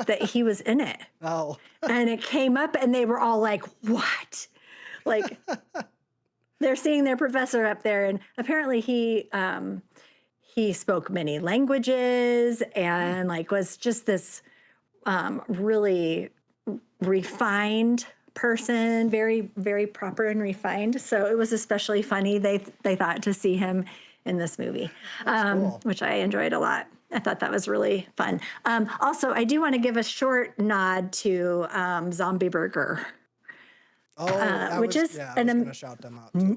that he was in it. Oh. And it came up, and they were all like, "What?" Like they're seeing their professor up there, and apparently he spoke many languages and like was just this really refined person, very, very proper and refined. So it was especially funny, they thought, to see him in this movie, cool. which I enjoyed a lot. I thought that was really fun. Also, I do want to give a short nod to Zombie Burger. Oh, which is I was an going to shout them out too.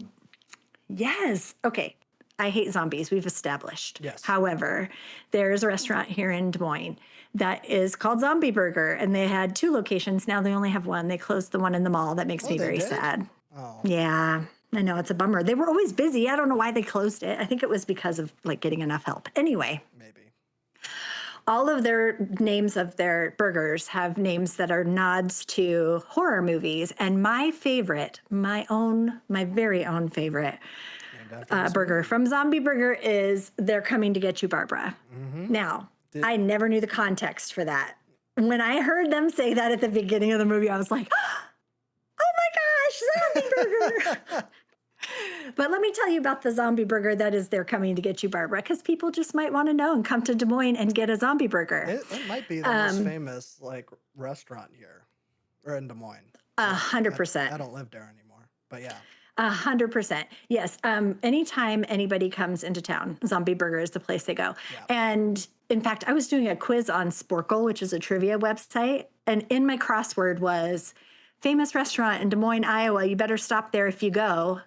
Yes. Okay. I hate zombies. We've established. Yes. However, there's a restaurant here in Des Moines that is called Zombie Burger, and they had 2 locations. Now they only have one. They closed the one in the mall. That makes me they very did? sad. Oh. Yeah. I know, it's a bummer. They were always busy. I don't know why they closed it. I think it was because of like getting enough help. Anyway, Maybe. all of their names of their burgers have names that are nods to horror movies. And my favorite, my very own favorite Named after this burger from Zombie Burger is They're Coming to Get You, Barbara. Now, I never knew the context for that. When I heard them say that at the beginning of the movie, I was like, oh my gosh, Zombie Burger. But let me tell you about the Zombie Burger that is They're Coming to Get You, Barbara, because people just might want to know and come to Des Moines and get a zombie burger. It might be the most famous like restaurant here, or in Des Moines. 100%. I don't live there anymore, but yeah. 100%. Yes. Anytime anybody comes into town, Zombie Burger is the place they go. Yeah. And in fact, I was doing a quiz on Sporkle, which is a trivia website. And in my crossword was famous restaurant in Des Moines, Iowa. You better stop there if you go.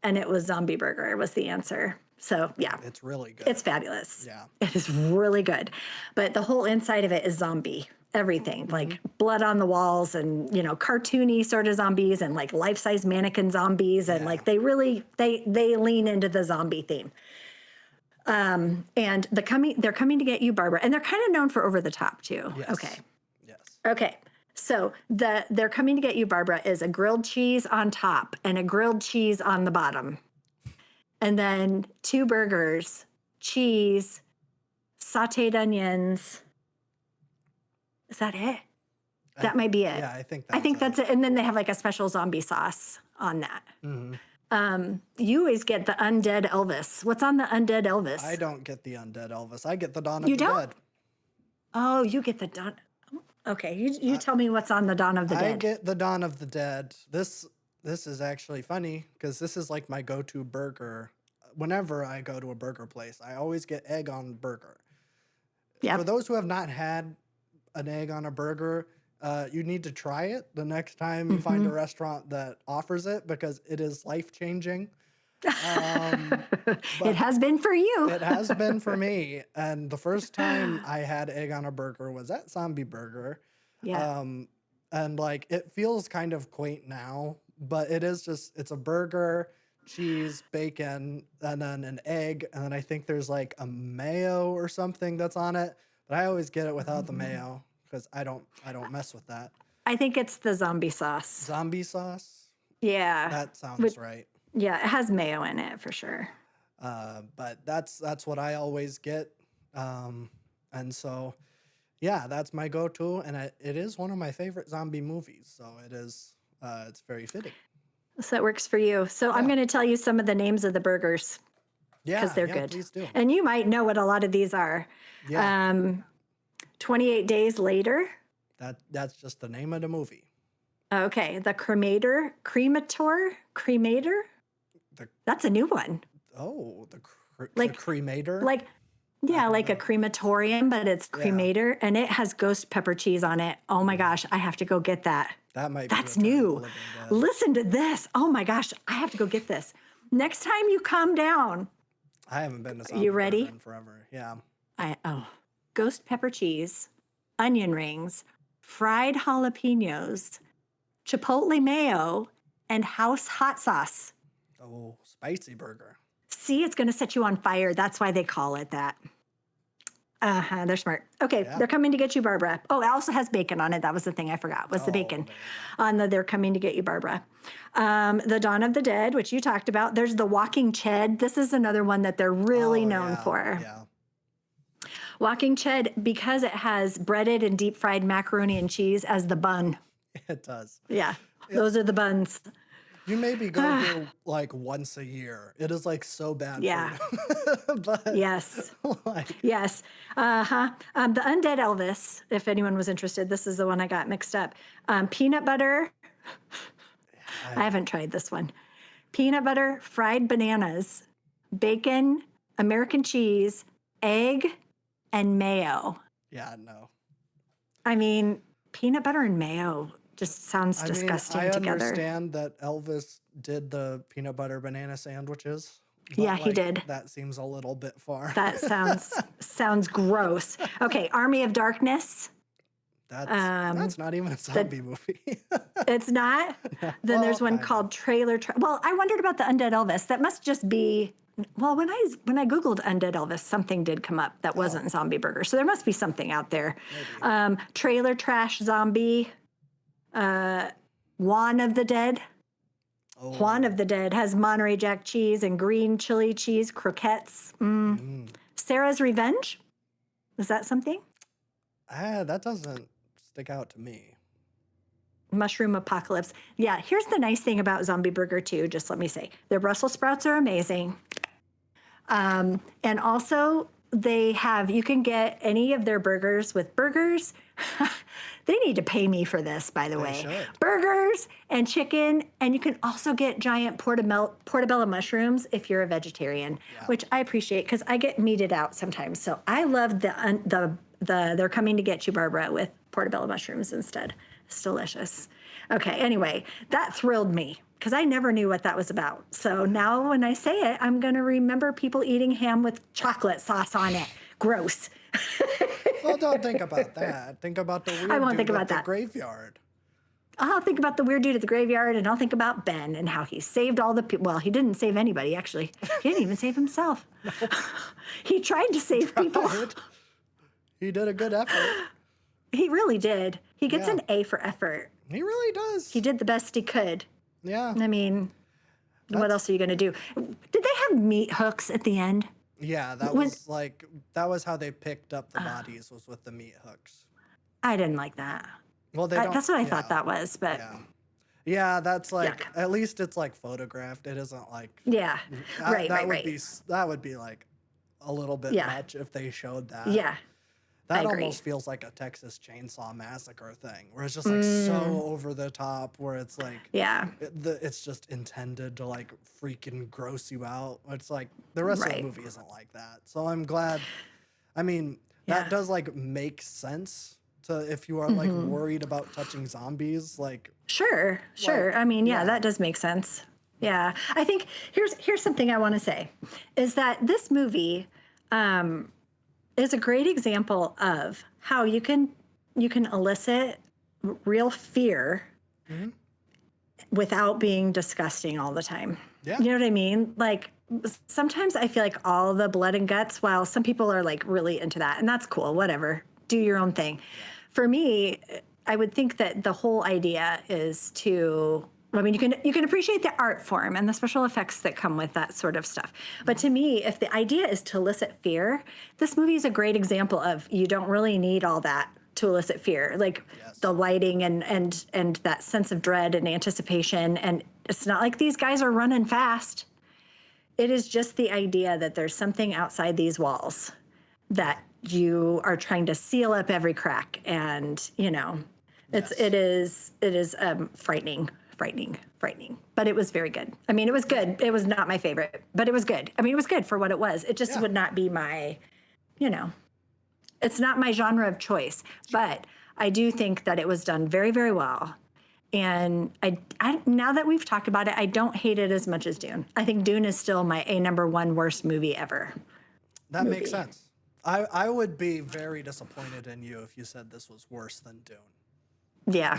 and it was zombie burger was the answer. So yeah, It's really good. it's fabulous. Yeah. It is really good. But the whole inside of it is zombie. Everything like blood on the walls and, cartoony sort of zombies and like life-size mannequin zombies. And like they really, they lean into the zombie theme. And they're coming to get you, Barbara. And they're kind of known for over the top too. Yes. Okay. Yes. Okay. So they're coming to get you, Barbara, is a grilled cheese on top and a grilled cheese on the bottom. And then 2 burgers, cheese, sauteed onions. Is that it? That might be it. Yeah, I think that's it. And then they have like a special zombie sauce on that. You always get the undead Elvis. What's on the undead Elvis? I don't get the undead Elvis. I get the Dawn of You the don't? Dead. Oh, you get the Dawn. Okay, you tell me what's on the Dawn of the I Dead. get the Dawn of the Dead. This is actually funny because this is like my go-to burger. Whenever I go to a burger place, I always get egg on burger. Yeah. For those who have not had an egg on a burger, you need to try it the next time you find a restaurant that offers it because it is life-changing. It has been for you. It has been for me. And the first time I had egg on a burger was at Zombie Burger. Yeah. And like it feels kind of quaint now, but it's a burger, cheese, bacon, and then an egg, and then I think there's like a mayo or something that's on it. But I always get it without the mayo because I don't mess with that. I think it's the zombie sauce. Zombie sauce? Yeah. That sounds right. Yeah, it has mayo in it for sure. But that's what I always get. And so, yeah, that's my go-to, and it is one of my favorite zombie movies. So it is. It's very fitting. So that works for you. So I'm going to tell you some of the names of the burgers Yeah, because they're good. Please do. And you might know what a lot of these are. Yeah, 28 Days Later. that's just the name of the movie. Okay, the cremator. The That's a new one. the cremator. Like, yeah, like a crematorium, but it's cremator, and it has ghost pepper cheese on it. Oh my gosh, I have to go get that. That might be That's Return of the new. Living Dead. Listen to this. Oh my gosh, I have to go get this. Next time you come down, I haven't been to Zombie you ready? Burger in forever. Yeah. Ghost pepper cheese, onion rings, fried jalapenos, chipotle mayo, and house hot sauce. Oh, spicy burger. See, it's going to set you on fire. That's why they call it that. They're smart. Okay, They're coming to get you, Barbara. Oh, it also has bacon on it. That was the thing I forgot, was the bacon on the They're Coming to Get You, Barbara. The Dawn of the Dead, which you talked about. There's the Walking Ched. This is another one that they're really known for. Yeah. Walking Ched, because it has breaded and deep fried macaroni and cheese as the bun. It does. Yeah, those are the buns. You maybe go here like once a year. It is like so bad. Yeah. For you. But Yes. like, Yes. The Undead Elvis, if anyone was interested, this is the one I got mixed up. Peanut butter. I haven't tried this one. Peanut butter, fried bananas, bacon, American cheese, egg, and mayo. yeah, no. I mean, peanut butter and mayo just sounds disgusting I together. understand that Elvis did the peanut butter banana sandwiches. but, Yeah, he did. That seems a little bit far. That sounds gross. Okay, Army of Darkness. That's not even a zombie movie. It's not. Then there's one called Well, I wondered about the Undead Elvis. That must just be. Well, when I googled Undead Elvis, something did come up that wasn't Zombie Burger. So there must be something out there. Trailer Trash Zombie. Juan of the Dead. Oh. Juan of the Dead has Monterey Jack cheese and green chili cheese croquettes. Sarah's Revenge. Is that something? That doesn't stick out to me. Mushroom Apocalypse. Yeah, here's the nice thing about Zombie Burger too, just let me say. Their Brussels sprouts are amazing. And also you can get any of their burgers with burgers. They need to pay me for this, by the way. should. Burgers and chicken, and you can also get giant portobello mushrooms if you're a vegetarian, which I appreciate because I get meated out sometimes. So I love the They're Coming to Get You, Barbara, with portobello mushrooms instead. It's delicious. Okay, anyway, that thrilled me. because I never knew what that was about. So now when I say it, I'm going to remember people eating ham with chocolate sauce on it. Gross. Well, don't think about that. Think about the I weird won't dude think at about the that. graveyard. I'll think about the weird dude at the graveyard, and I'll think about Ben and how he saved all the people. Well, he didn't save anybody, actually. He didn't even save himself. He tried to save people. Right? He did a good effort. He really did. He gets Yeah. an A for effort. He really does. He did the best he could. Yeah. I mean, what else are you going to do? Did they have meat hooks at the end? Yeah, that When- was like that was how they picked up the bodies, was with the meat hooks. I didn't like that. Well, they don't. That's what I yeah, thought that was, but Yeah. Yeah, that's like Yuck. at least it's like photographed. It isn't like yeah. Right, that right, would right. be that would be like a little bit Yeah. much if they showed that. Yeah. I That agree. almost feels like a Texas Chainsaw Massacre thing, where it's just like so over the top, where it's like Yeah. it's just intended to like freaking gross you out. It's like the rest of Right. the movie isn't like that. So I'm glad. I mean, that Yeah. does like make sense to if you are like Mm-hmm. worried about touching zombies. Like, Sure. I mean, yeah, that does make sense. Yeah. I think here's something I want to say is that this movie is a great example of how you can elicit real fear without being disgusting all the time. Yeah. You know what I mean? Like sometimes I feel like all the blood and guts, while some people are like really into that, and that's cool, whatever. Do your own thing. For me, I would think that the whole idea is to I mean, you can appreciate the art form and the special effects that come with that sort of stuff. But to me, if the idea is to elicit fear, this movie is a great example of you don't really need all that to elicit fear. Like the lighting and that sense of dread and anticipation. And it's not like these guys are running fast. It is just the idea that there's something outside these walls that you are trying to seal up every crack. And, you know, it is frightening. But it was very good. I mean, it was good. It was not my favorite, but it was good. I mean, it was good for what it was. It just would not be my, you know, it's not my genre of choice. But I do think that it was done very, very well. And I now that we've talked about it, I don't hate it as much as Dune. I think Dune is still my #1 worst movie ever. That makes sense. I would be very disappointed in you if you said this was worse than Dune. Yeah.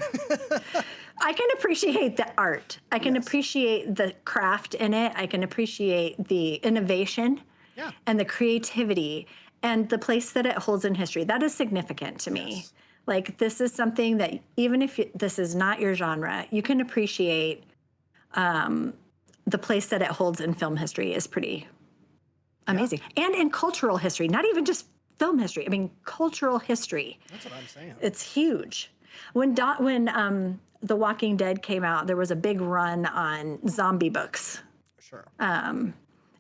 I can appreciate the art. I can appreciate the craft in it. I can appreciate the innovation and the creativity and the place that it holds in history. That is significant to me. Yes. Like, this is something that even if this is not your genre, you can appreciate the place that it holds in film history is pretty amazing. And in cultural history, not even just film history. I mean, cultural history. That's what I'm saying. It's huge. When The Walking Dead came out, there was a big run on zombie books. Sure. And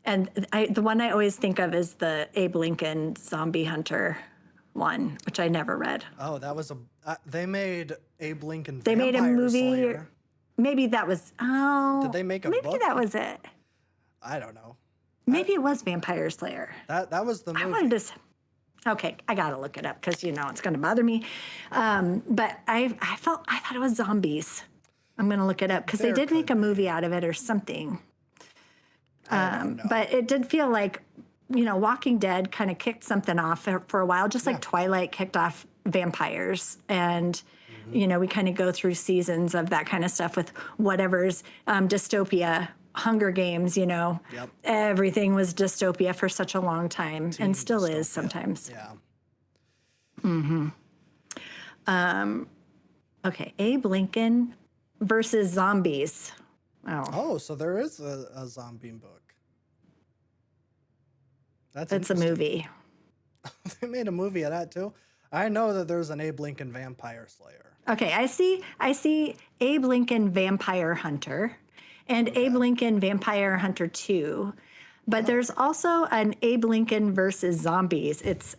the one I always think of is the Abe Lincoln Zombie Hunter one, which I never read. Oh, that was they made Abe Lincoln They made a Vampire movie. Slayer. Maybe that was, Did they make a maybe book? that was it. I don't know. Maybe it was Vampire Slayer. That was the movie. I wanted to. Okay, I gotta look it up because you know it's gonna bother me. But I thought it was zombies. I'm gonna look it up because they There did make a could movie out of it or something. I don't know. But it did feel like, you know, Walking Dead kind of kicked something off for a while, just like Twilight kicked off vampires. And, you know, we kind of go through seasons of that kind of stuff with whatever's dystopia. Hunger Games, you know, everything was dystopia for such a long time and still is sometimes. Yeah. Okay, Abe Lincoln versus zombies. Oh, so there is a zombie book. That's It's a interesting. movie. They made a movie of that too. I know that there's an Abe Lincoln Vampire Slayer. Okay, I see Abe Lincoln Vampire Hunter and Abe Lincoln Vampire Hunter 2. But there's also an Abe Lincoln versus zombies. It's,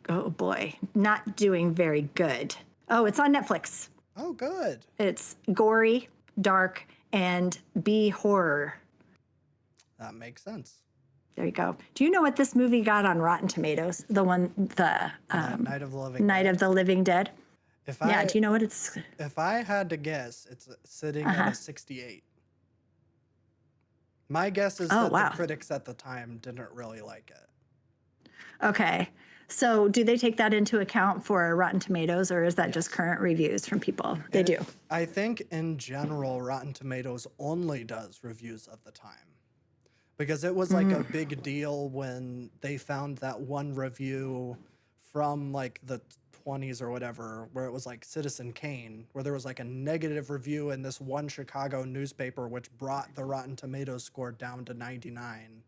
oh boy, not doing very good. Oh, it's on Netflix. Oh, good. It's gory, dark, and B horror. That makes sense. There you go. Do you know what this movie got on Rotten Tomatoes? The Night of the Living Night Dead. of the Living Dead. If Yeah, I do you know what it's? if I had to guess, it's sitting at a 68. My guess is Oh, that the wow. critics at the time didn't really like it. Okay. So do they take that into account for Rotten Tomatoes, or is that just Yes. current reviews from people? They do. I think in general, Rotten Tomatoes only does reviews of the time because it was like a big deal when they found that one review from like the 20s or whatever, where it was like Citizen Kane, where there was like a negative review in this one Chicago newspaper, which brought the Rotten Tomatoes score down to 99.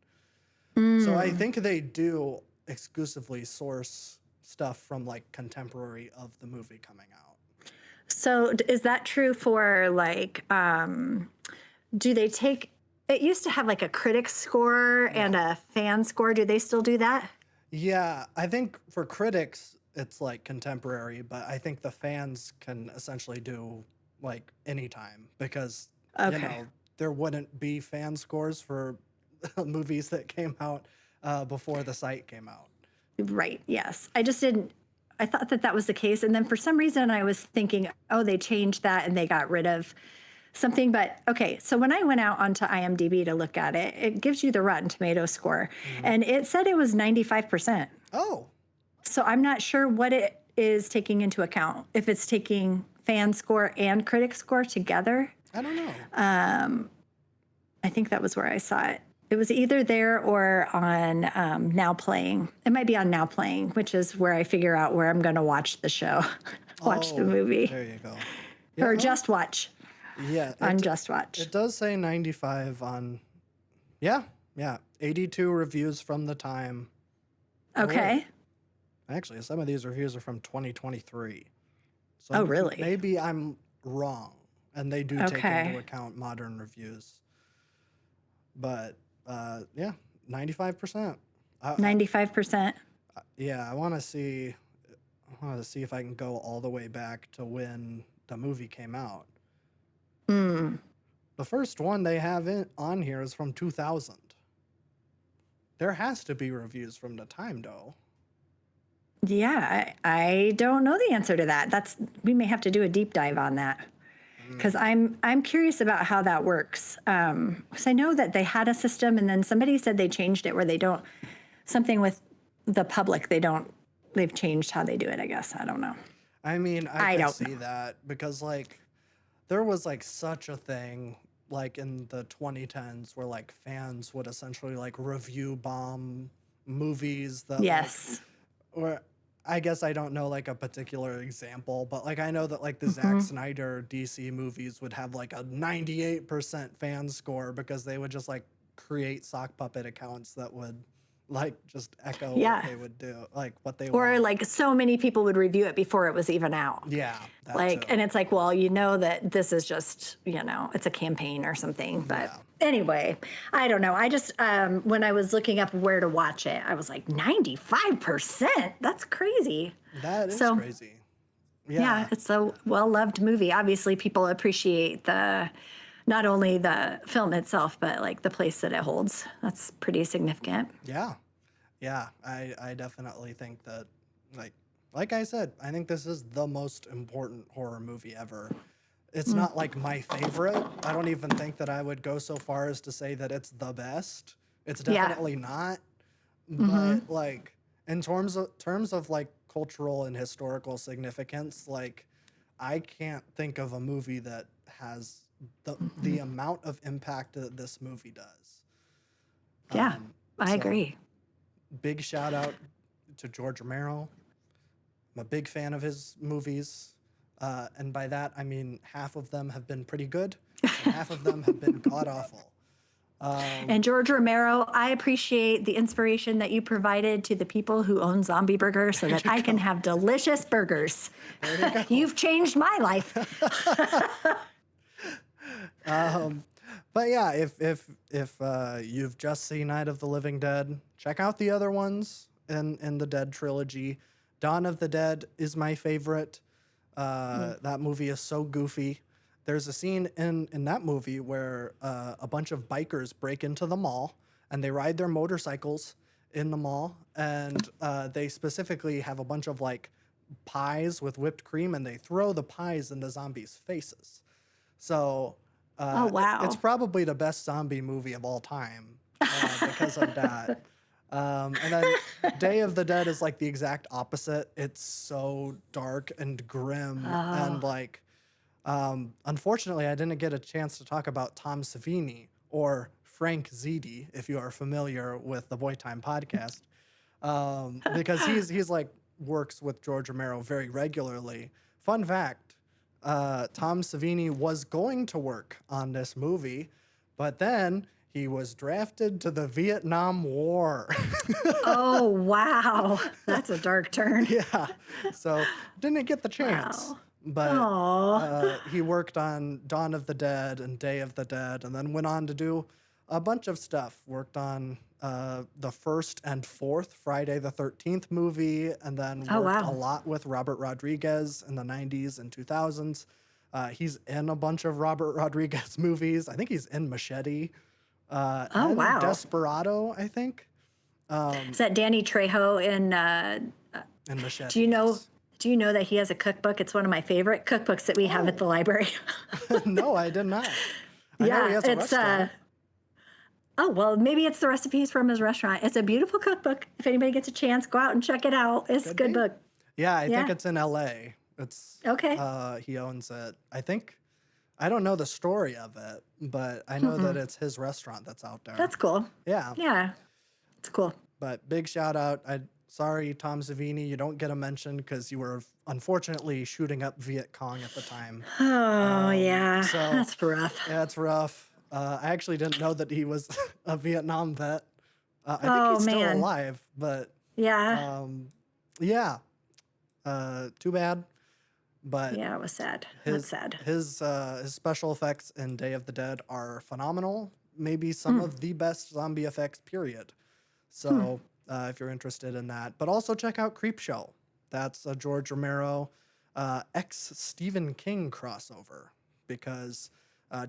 So I think they do exclusively source stuff from like contemporary of the movie coming out. So is that true for like, do they take, it used to have like a critic score and a fan score. Do they still do that? Yeah, I think for critics, it's like contemporary, but I think the fans can essentially do like anytime because, Okay. there wouldn't be fan scores for movies that came out before the site came out. Right. Yes. I just didn't, I thought that that was the case. And then for some reason I was thinking, oh, they changed that and they got rid of something. But okay. So when I went out onto IMDb to look at it, it gives you the Rotten Tomato score Mhm. and it said it was 95%. Oh, So I'm not sure what it is taking into account, if it's taking fan score and critic score together. I don't know. I think that was where I saw it. It was either there or on Now Playing. It might be on Now Playing, which is where I figure out where I'm going to watch the show, watch the Oh, movie, there you go. or Yeah, Just Watch yeah. on Just Watch. It does say 95 on. Yeah, yeah. 82 reviews from the time. Okay. Actually, some of these reviews are from 2023. So Oh, really? maybe I'm wrong, and they do take into Okay. account modern reviews. But yeah, 95%. 95%. Yeah, I want to see. I want to see if I can go all the way back to when the movie came out. Mm. The first one they have on here is from 2000. There has to be reviews from the time, though. Yeah, I don't know the answer to that. We may have to do a deep dive on that. Because I'm curious about how that works. Because I know that they had a system, and then somebody said they changed it where they don't, something with the public, they've changed how they do it, I guess. I don't know. I mean, I I can don't see know. that because like there was like such a thing like in the 2010s where like fans would essentially like review bomb movies that like Yes. or I guess I don't know like a particular example, but like I know that like the Zack Hmm. Snyder DC movies would have like a 98% fan score because they would just like create sock puppet accounts that would like just echo what Yeah. they would do, like what they Or want. like so many people would review it before it was even out. Yeah, that Like, and too. it's like, well, you know that this is just, it's a campaign or something. But Yeah. anyway, I don't know. I just, when I was looking up where to watch it, I was like, 95%? That's crazy. That is So, crazy. yeah, Yeah. it's a well-loved movie. Obviously, people appreciate not only the film itself, but like the place that it holds. That's pretty significant. Yeah. Yeah. I definitely think that like I said, I think this is the most important horror movie ever. It's Mm. not like my favorite. I don't even think that I would go so far as to say that it's the best. It's Yeah. definitely not. Hmm. But like in terms of like cultural and historical significance, like I can't think of a movie that has the amount of impact that this movie does. Yeah, Um, I so agree. big shout out to George Romero. I'm a big fan of his movies. And by that, I mean half of them have been pretty good, and half of them have been god awful. And George Romero, I appreciate the inspiration that you provided to the people who own Zombie Burger so There that you I can go. have delicious burgers. There you go. You've changed my life. Um, but yeah, if you've just seen Night of the Living Dead, check out the other ones in the Dead trilogy. Dawn of the Dead is my favorite. That movie is so goofy. There's a scene in that movie where a bunch of bikers break into the mall and they ride their motorcycles in the mall, and they specifically have a bunch of like pies with whipped cream, and they throw the pies in the zombies' faces. So Oh, It's wow. probably the best zombie movie of all time because of that. And then Day of the Dead is like the exact opposite. It's so dark and grim and Oh, like unfortunately, I didn't get a chance to talk about Tom Savini or Frank Ziti, if you are familiar with the Boy Time podcast, because he's like works with George Romero very regularly. Fun fact: Tom Savini was going to work on this movie, but then he was drafted to the Vietnam War. oh, wow. That's a dark turn. Yeah, so didn't get the chance, Wow. but Oh, he worked on Dawn of the Dead and Day of the Dead, and then went on to do a bunch of stuff. Worked on the first and fourth Friday the 13th movie, and then oh, worked a wow. lot with Robert Rodriguez in the 90s and 2000s. He's in a bunch of Robert Rodriguez movies. I think he's in Machete Oh, and wow. Desperado, I think, Is that Danny Trejo in, and do Machete, you know, yes. do you know that he has a cookbook? It's one of my favorite cookbooks that we have at Oh, the library. no, I did not. I know he Yeah, has a restaurant. oh, well, maybe it's the recipes from his restaurant. It's a beautiful cookbook. If anybody gets a chance, go out and check it out. It's a Could good be. book. Yeah, I think Yeah. it's in LA. It's Okay. he owns it. I don't know the story of it, but I know that it's his restaurant that's out there. That's cool. Yeah, Yeah, it's cool. but big shout out. Sorry, Tom Savini, you don't get a mention because you were unfortunately shooting up Viet Cong at the time. Oh, yeah. So That's rough. yeah, it's rough. I actually didn't know that he was a Vietnam vet. I think Oh, he's still man. alive, but Yeah. yeah, too bad. But Yeah, it was sad. That's his sad. his special effects in Day of the Dead are phenomenal. Maybe some of the best zombie effects. Period. So if you're interested in that, but also check out Creepshow. That's a George Romero ex Stephen King crossover because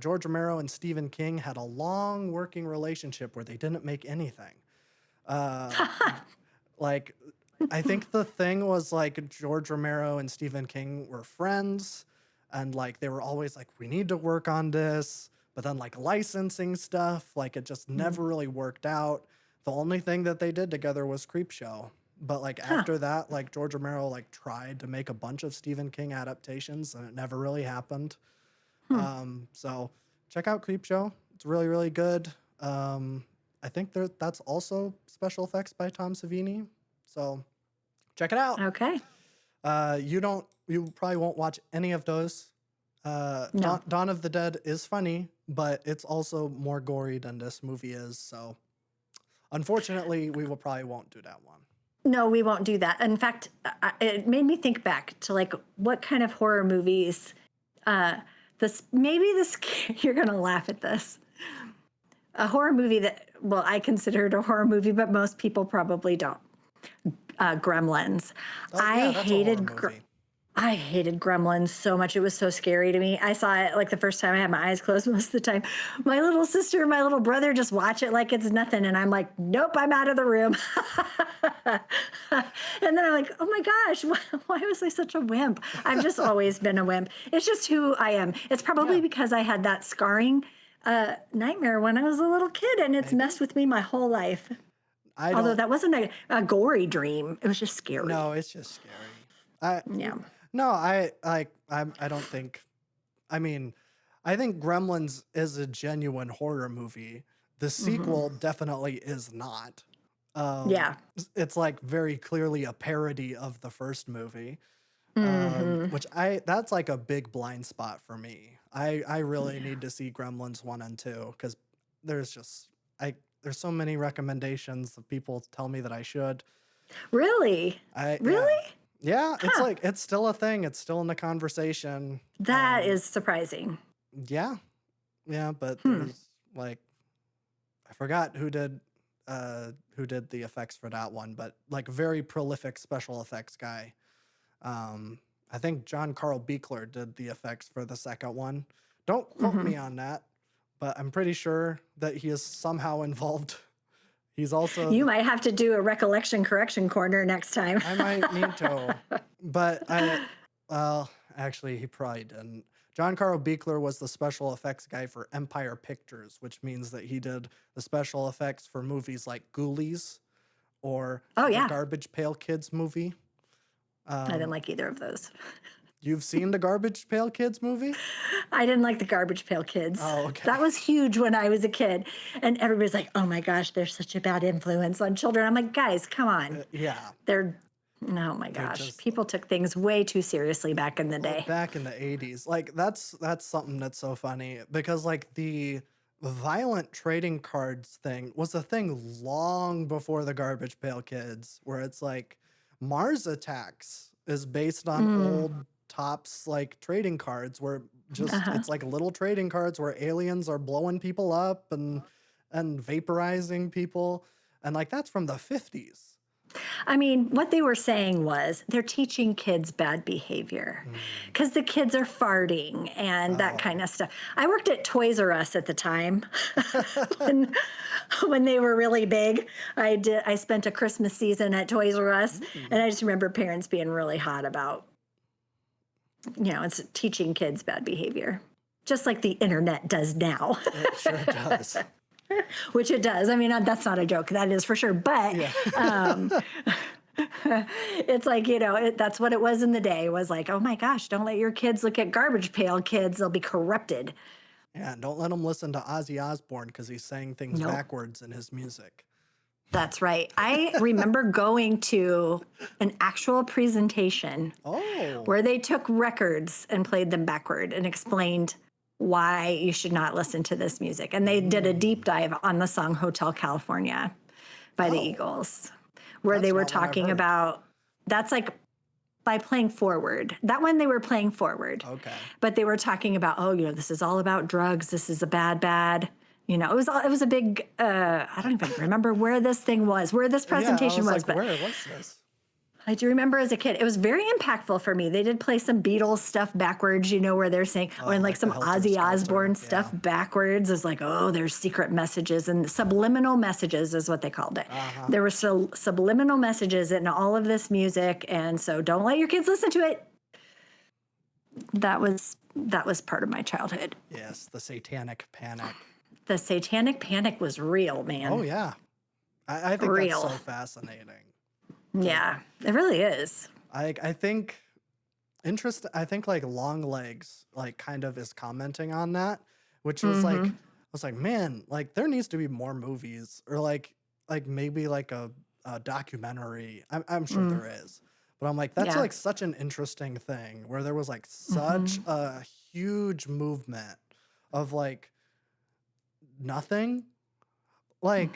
George Romero and Stephen King had a long working relationship where they didn't make anything. Uh, like I think the thing was like George Romero and Stephen King were friends and like they were always like we need to work on this, but then like licensing stuff, like it just Mm. never really worked out. The only thing that they did together was Creepshow. But like Huh. after that, like George Romero like tried to make a bunch of Stephen King adaptations and it never really happened. Hmm. So check out Creepshow. It's really, really good. I think that's also special effects by Tom Savini. So check it out. Okay. You probably won't watch any of those. No. Dawn of the Dead is funny, but it's also more gory than this movie is. So unfortunately, we will probably won't do that one. No, we won't do that. In fact, it made me think back to like what kind of horror movies. This you're gonna laugh at this. A horror movie that well, I consider it a horror movie, but most people probably don't. Gremlins. Oh I yeah, that's a horror hated movie. I hated Gremlins so much. It was so scary to me. I saw it like the first time I had my eyes closed most of the time. My little sister and my little brother just watch it like it's nothing. And I'm like, nope, I'm out of the room. And then I'm like, oh my gosh, why was I such a wimp? I've just always been a wimp. It's just who I am. It's probably Yeah, because I had that scarring nightmare when I was a little kid and it's maybe. messed with me my whole life. I Although don't. that wasn't a gory dream, it was just scary. No, it's just scary. I Yeah. no, I don't think. I mean, I think Gremlins is a genuine horror movie. The Hmm. sequel definitely is not. Yeah. It's like very clearly a parody of the first movie. Hmm. Which that's like a big blind spot for me. I really need to see Gremlins 1 and 2 because there's just there's so many recommendations that people tell me that I should. Really? Yeah. Really? Yeah, it's Huh. like it's still a thing. It's still in the conversation. That is surprising. Yeah. Yeah, but Hmm. there's like I forgot who did the effects for that one, but like very prolific special effects guy. I think John Carl Beekler did the effects for the second one. Don't quote Hmm. me on that, but I'm pretty sure that he is somehow involved. He's also You might have to do a recollection correction corner next time. I might need to, but well, actually, he probably didn't. John Carl Buechler was the special effects guy for Empire Pictures, which means that he did the special effects for movies like Ghoulies or Oh the yeah, Garbage Pail Kids movie. I didn't like either of those. You've seen the Garbage Pail Kids movie? I didn't like the Garbage Pail Kids. Oh, okay. That was huge when I was a kid. And everybody's like, oh my gosh, they're such a bad influence on children. I'm like, guys, come on. Yeah. They're, oh my gosh. just- People took things way too seriously back in the day. Back in the 80s. Like that's something that's so funny because like the violent trading cards thing was a thing long before the Garbage Pail Kids, where it's like Mars Attacks is based on old Tops like trading cards where just it's like little trading cards where aliens are blowing people up and vaporizing people, and like that's from the 50s. I mean, what they were saying was they're teaching kids bad behavior because the kids are farting and that kind of stuff. I worked at Toys R Us at the time when they were really big. I spent a Christmas season at Toys R Us, and I just remember parents being really hot about, it's teaching kids bad behavior, just like the internet does now. It sure does. Which it does. I mean, that's not a joke. That is for sure. But it's like, that's what it was in the day, was like, oh my gosh, don't let your kids look at Garbage Pail Kids. They'll be corrupted. Yeah, and don't let them listen to Ozzy Osbourne because he's saying things Nope. backwards in his music. That's right. I remember going to an actual presentation Oh. where they took records and played them backward and explained why you should not listen to this music. And they did a deep dive on the song Hotel California by the Eagles, where That's they were not what I've talking heard. about, that's like by playing forward. That one they were playing forward. Okay. But they were talking about, this is all about drugs. This is a bad. It was a big, I don't even remember where this thing was, where this presentation yeah, I was. like, But where was this? I do remember as a kid, it was very impactful for me. They did play some Beatles stuff backwards, where they're saying, and like like some the Helter Ozzy Skelter, Osbourne stuff backwards is like, there's secret messages, and subliminal messages is what they called it. There were subliminal messages in all of this music, and so don't let your kids listen to it. That was part of my childhood. Yes, the Satanic Panic. The Satanic Panic was real, man. Oh yeah, I think Real. that's so fascinating. Yeah, it really is. I think I think like Long Legs like kind of is commenting on that, which was like I was like, man, like there needs to be more movies or like maybe like a documentary. I'm sure there is, but I'm like that's Yeah. like such an interesting thing where there was like such a huge movement of like nothing, like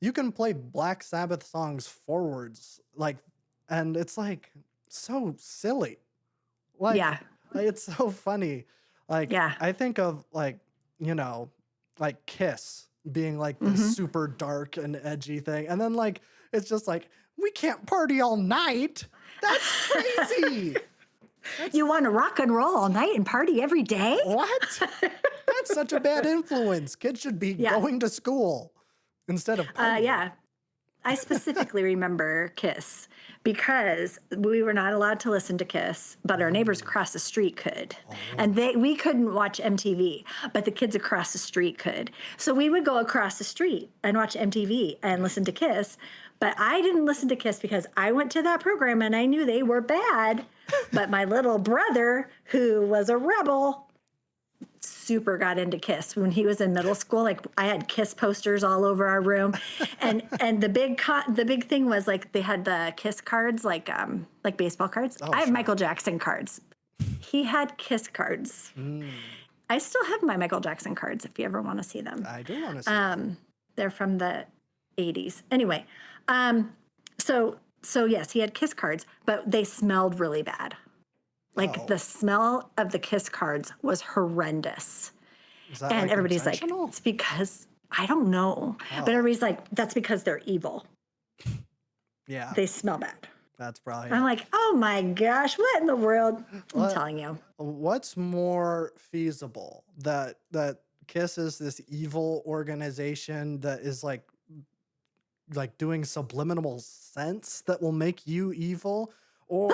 you can play Black Sabbath songs forwards, like, and it's like so silly. Like, Yeah. it's so funny. Like, Yeah. I think of like, like Kiss being like this super dark and edgy thing. And then like, it's just like, we can't party all night. That's crazy. You want to rock and roll all night and party every day? What? That's such a bad influence. Kids should be Yeah. going to school instead of partying. Yeah. I specifically remember Kiss because we were not allowed to listen to Kiss, but our neighbors across the street could. And we couldn't watch MTV, but the kids across the street could. So we would go across the street and watch MTV and listen to Kiss. But I didn't listen to Kiss because I went to that program and I knew they were bad. But my little brother, who was a rebel, super got into Kiss when he was in middle school. Like I had Kiss posters all over our room, and the big thing was like they had the Kiss cards, like baseball cards. I have sure. Michael Jackson cards. He had Kiss cards. I still have my Michael Jackson cards if you ever want to see them. I do want to see that. They're from the 80s. Anyway, so yes, he had Kiss cards, but they smelled really bad. Like the smell of the Kiss cards was horrendous. Is that And like everybody's like, intentional? it's because, I don't know. But everybody's like, that's because they're evil. Yeah, They smell bad. that's probably I'm it. like, oh my gosh, what in the world? I'm telling you. What's more feasible, that Kiss is this evil organization that is like doing subliminal sense that will make you evil, Or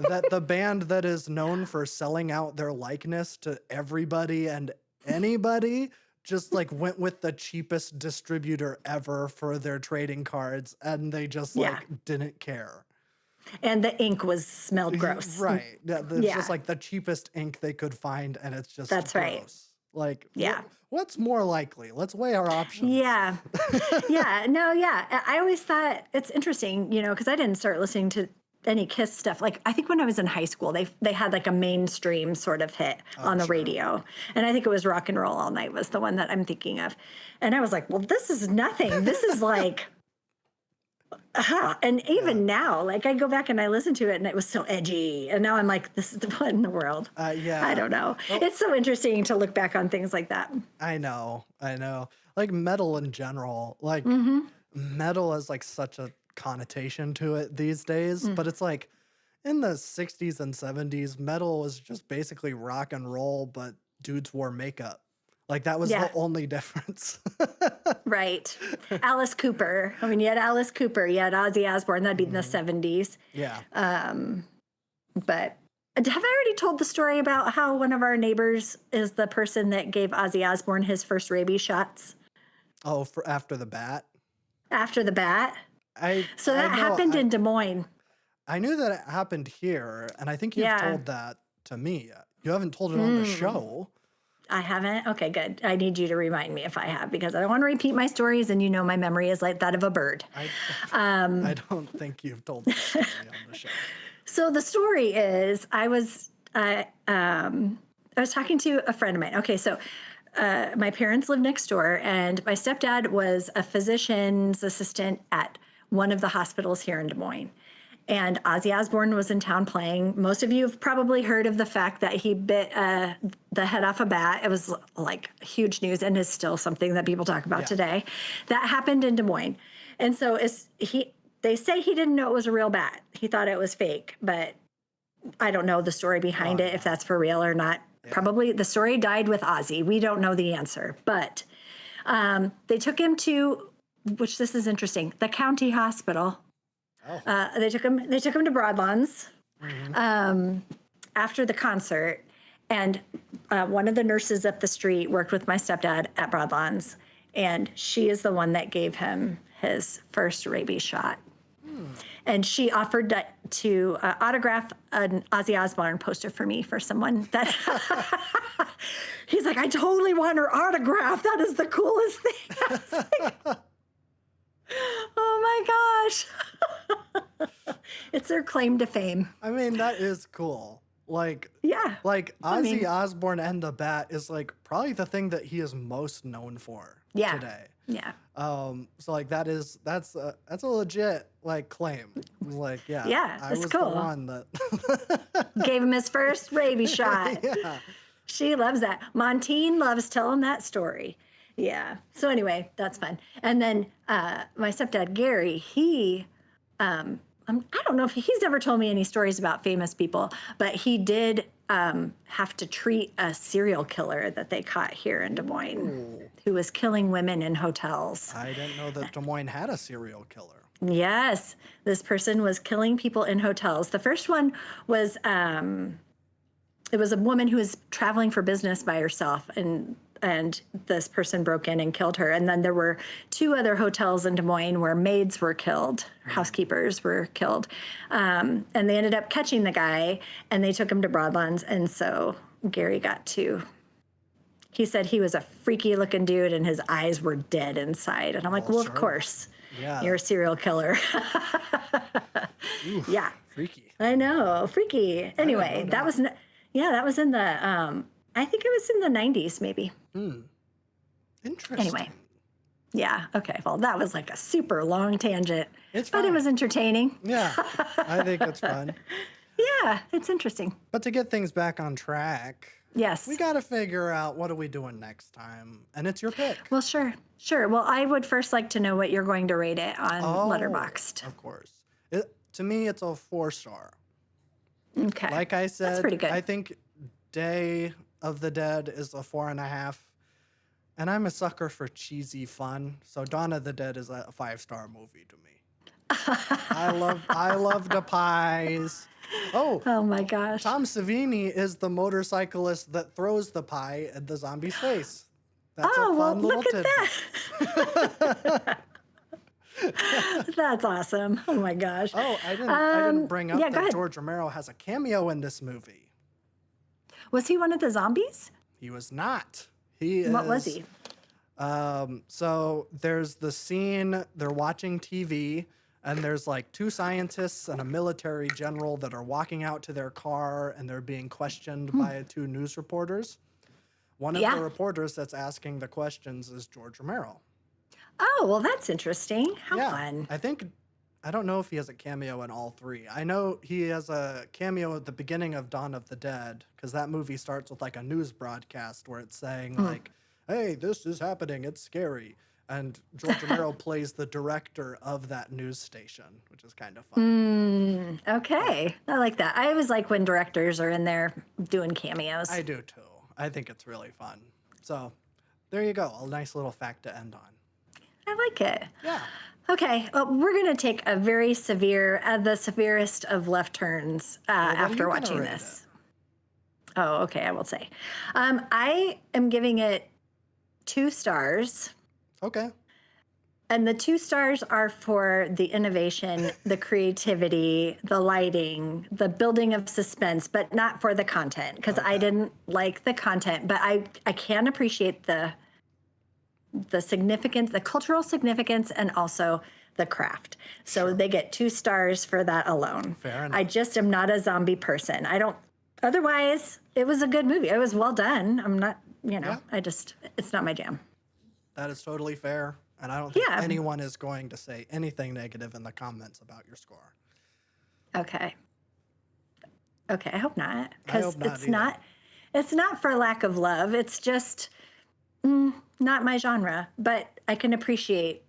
that the band that is known for selling out their likeness to everybody and anybody just like went with the cheapest distributor ever for their trading cards and they just Yeah. like didn't care. And the ink smelled gross. Right. Yeah, it's Yeah, just like the cheapest ink they could find and it's just that's right. gross. Like Yeah. what's more likely? Let's weigh our options. Yeah. Yeah. No, yeah. I always thought it's interesting, because I didn't start listening to any Kiss stuff. Like, I think when I was in high school, they had like a mainstream sort of hit on the sure. radio. And I think it was Rock and Roll All Night was the one that I'm thinking of. And I was like, well, this is nothing. This is like, and even now, like I go back and I listen to it and it was so edgy. And now I'm like, this is what in the world? Yeah. I don't know. It's so interesting to look back on things like that. I know. Like metal in general, like metal has like such a connotation to it these days, but it's like in the 60s and 70s, metal was just basically rock and roll, but dudes wore makeup. Like that was Yeah. the only difference. Right. Alice Cooper. I mean, you had Alice Cooper, you had Ozzy Osbourne, that'd be in the 70s. Yeah. But have I already told the story about how one of our neighbors is the person that gave Ozzy Osbourne his first rabies shots Oh, for after the bat. after the bat? So that happened in Des Moines. I knew that it happened here, and I think you've Yeah. told that to me. You haven't told it on the show. I haven't? Okay, good. I need you to remind me if I have, because I don't want to repeat my stories, and my memory is like that of a bird. I don't think you've told this story on the show. So the story is, I was talking to a friend of mine. Okay, so my parents live next door, and my stepdad was a physician's assistant at one of the hospitals here in Des Moines. And Ozzy Osbourne was in town playing. Most of you have probably heard of the fact that he bit the head off a bat. It was like huge news and is still something that people talk about today. That happened in Des Moines. And so they say he didn't know it was a real bat. He thought it was fake, but I don't know the story behind it, if that's for real or not. Yeah. Probably the story died with Ozzy. We don't know the answer, but they took him to, which this is interesting, the county hospital. Oh. They took him to Broadlands after the concert, and one of the nurses up the street worked with my stepdad at Broadlands, and she is the one that gave him his first rabies shot. And she offered to autograph an Ozzy Osbourne poster for me for someone that he's like, I totally want her autograph. That is the coolest thing. I was like, oh my gosh. It's their claim to fame. I mean, that is cool. Like, yeah. Like Ozzy Osbourne and the bat is like probably the thing that he is most known for today. Yeah. So like that's a legit like claim. Like, Yeah, I it's was cool. the one that Gave him his first rabies shot. Yeah. She loves that. Montine loves telling that story. Yeah. So anyway, that's fun. And then my stepdad, Gary, he, I don't know if he's ever told me any stories about famous people, but he did have to treat a serial killer that they caught here in Des Moines who was killing women in hotels. I didn't know that Des Moines had a serial killer. Yes. This person was killing people in hotels. The first one was, it was a woman who was traveling for business by herself, and this person broke in and killed her. And then there were two other hotels in Des Moines where maids were killed, housekeepers were killed. And they ended up catching the guy, and they took him to Broadlands. And so Gary he said he was a freaky looking dude and his eyes were dead inside. And I'm like, well, sure. of course, Yeah. you're a serial killer. Oof, Yeah. freaky. I know, freaky. Anyway, that was in the, I think it was in the 90s maybe. Interesting. Anyway. Yeah. Okay. Well, that was like a super long tangent. It's but it fine. was entertaining. Yeah, I think it's fun. Yeah, it's interesting. But to get things back on track, Yes. we got to figure out what are we doing next time, and it's your pick. Well, sure. Well, I would first like to know what you're going to rate it on Letterboxd. Of course. To me, it's a 4-star. Okay. Like I said, That's pretty good. I think Day of the Dead is a 4.5. And I'm a sucker for cheesy fun. So Dawn of the Dead is a 5-star movie to me. I love the pies. Oh, Oh my gosh. Tom Savini is the motorcyclist that throws the pie at the zombie's face. That's a Oh, well, fun little look at tidbit. that. That's awesome. Oh my gosh. Oh, I didn't bring up Yeah, go that ahead. George Romero has a cameo in this movie. Was he one of the zombies? He was not. He What was is he? So there's the scene, they're watching TV, and there's like two scientists and a military general that are walking out to their car and they're being questioned by two news reporters. One of the Yeah. reporters that's asking the questions is George Romero. Oh, well, that's interesting. How Yeah, fun. I don't know if he has a cameo in all three. I know he has a cameo at the beginning of Dawn of the Dead because that movie starts with like a news broadcast where it's saying like, "Hey, this is happening. It's scary." And George Romero plays the director of that news station, which is kind of fun. Okay. I like that. I always like when directors are in there doing cameos. I do too. I think it's really fun. So there you go. A nice little fact to end on. I like it. Yeah. Okay, well, we're going to take a very severe, the severest of left turns Well, what are you after gonna watching rate this. Oh, okay, I will say. I am giving it 2 stars, Okay. and the 2 stars are for the innovation, the creativity, the lighting, the building of suspense, but not for the content, because I didn't like the content, but I can appreciate the significance, the cultural significance, and also the craft. So they get 2 stars for that alone. Fair enough. I just am not a zombie person. I don't, otherwise, it was a good movie. It was well done. I'm not, Yeah. it's not my jam. That is totally fair. And I don't think Yeah. anyone is going to say anything negative in the comments about your score. Okay. Okay, I hope not. I Because hope not it's either. it's not for lack of love. It's just not my genre. But I can appreciate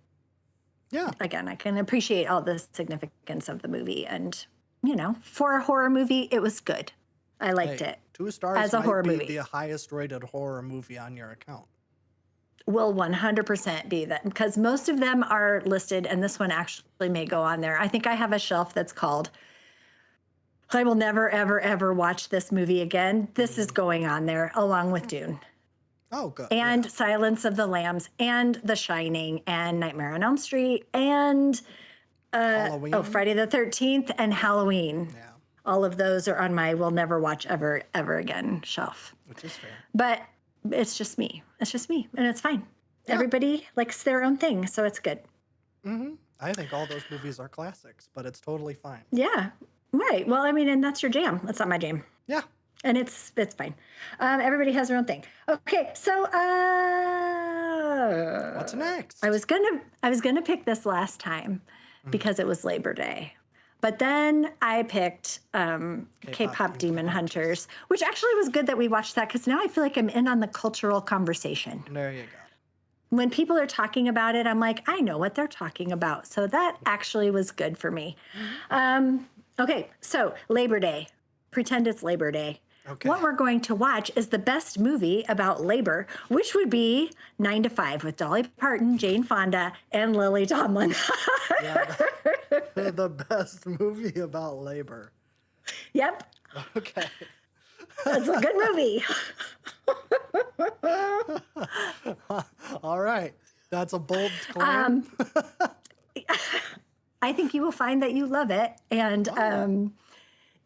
Yeah. again, I can appreciate all the significance of the movie. And, for a horror movie, it was good. I liked Hey, it. 2 stars As a might horror be movie. the highest rated horror movie on your account. Will 100% be that because most of them are listed, and this one actually may go on there. I think I have a shelf that's called I will never, ever, ever watch this movie again. This is going on there along with Dune Oh, good. and Silence of the Lambs and The Shining and Nightmare on Elm Street and Halloween. Friday the 13th and Halloween. Yeah, All of those are on my will never watch ever, ever again shelf. which is fair. But it's just me. It's just me. And it's fine. Everybody likes their own thing. So it's good. I think all those movies are classics, but it's totally fine. Yeah. Right. Well, I mean, and that's your jam. That's not my jam. Yeah. And it's fine. Everybody has their own thing. Okay. So What's next? I was gonna pick this last time because it was Labor Day. But then I picked K-pop Demon Hunters, which actually was good that we watched that because now I feel like I'm in on the cultural conversation. There you go. When people are talking about it, I'm like, I know what they're talking about. So that actually was good for me. Okay, so Labor Day. Pretend it's Labor Day. Okay. What we're going to watch is the best movie about labor, which would be 9 to 5 with Dolly Parton, Jane Fonda, and Lily Tomlin. Yeah, the best movie about labor. Yep, Okay. it's a good movie. All right. That's a bold claim. I think you will find that you love it, and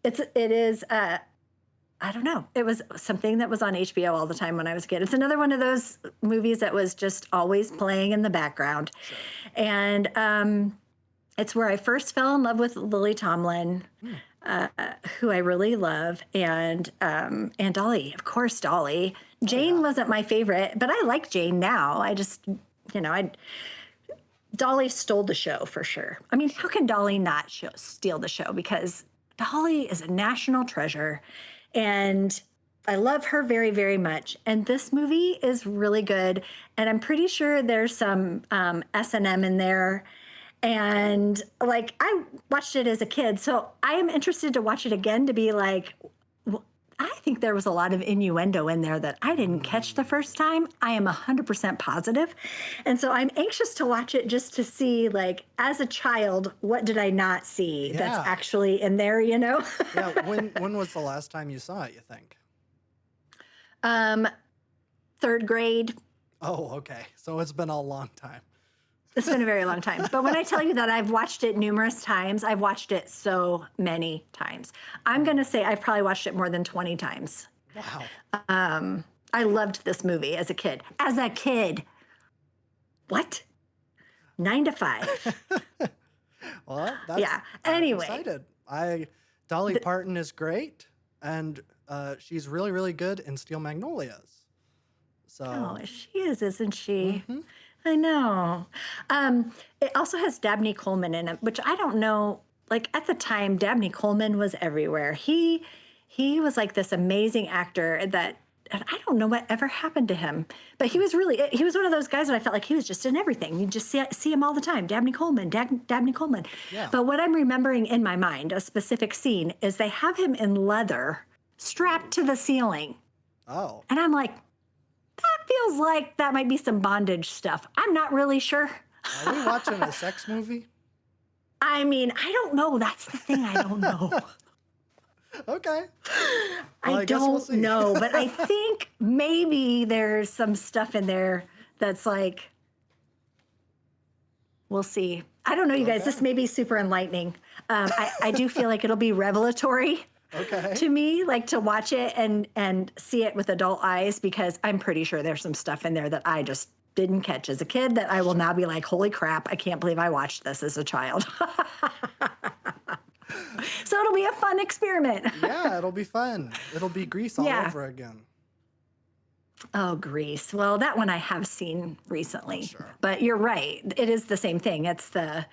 it is. I don't know. It was something that was on HBO all the time when I was a kid. It's another one of those movies that was just always playing in the background, and it's where I first fell in love with Lily Tomlin, who I really love, and Dolly, of course, Dolly. Jane wasn't my favorite, but I like Jane now. I just, Dolly stole the show for sure. I mean, how can Dolly not steal the show? Because Dolly is a national treasure, and I love her very, very much. And this movie is really good, and I'm pretty sure there's some S&M in there. And like I watched it as a kid, so I am interested to watch it again to be like, I think there was a lot of innuendo in there that I didn't catch the first time. I am 100% positive. And so I'm anxious to watch it just to see, like, as a child, what did I not see that's Yeah. actually in there, you know? Yeah. When was the last time you saw it, you think? um, third grade. Oh, okay. So it's been a long time. It's been a very long time. But when I tell you that I've watched it numerous times, I've watched it so many times. I'm going to say I've probably watched it more than 20 times. Wow. I loved this movie as a kid. As a kid. What? 9 to 5. Well, Yeah. I'm Anyway. excited. Dolly Parton is great, and she's really, really good in Steel Magnolias. So Oh, she is, isn't she? mhm. I know. It also has Dabney Coleman in it, which I don't know. Like at the time, Dabney Coleman was everywhere. He was like this amazing actor that and I don't know what ever happened to him, but he was one of those guys that I felt like he was just in everything. You just see him all the time. Dabney Coleman, Dabney Coleman. Yeah. But what I'm remembering in my mind, a specific scene, is they have him in leather strapped to the ceiling. Oh, And I'm like, that feels like that might be some bondage stuff. I'm not really sure. are we watching a sex movie? I mean, I don't know. That's the thing. I don't know. Okay. Well, I guess we'll don't see. know. But I think maybe there's some stuff in there that's like, we'll see. I don't know, you guys. Okay. This may be super enlightening. I do feel like it'll be revelatory Okay. to me, like to watch it and see it with adult eyes, because I'm pretty sure there's some stuff in there that I just didn't catch as a kid that I will now be like, holy crap, I can't believe I watched this as a child. So it'll be a fun experiment. Yeah, it'll be fun. It'll be Grease all Yeah. over again. Oh, Grease. Well, that one I have seen recently. Sure. But you're right. It is the same thing. It's the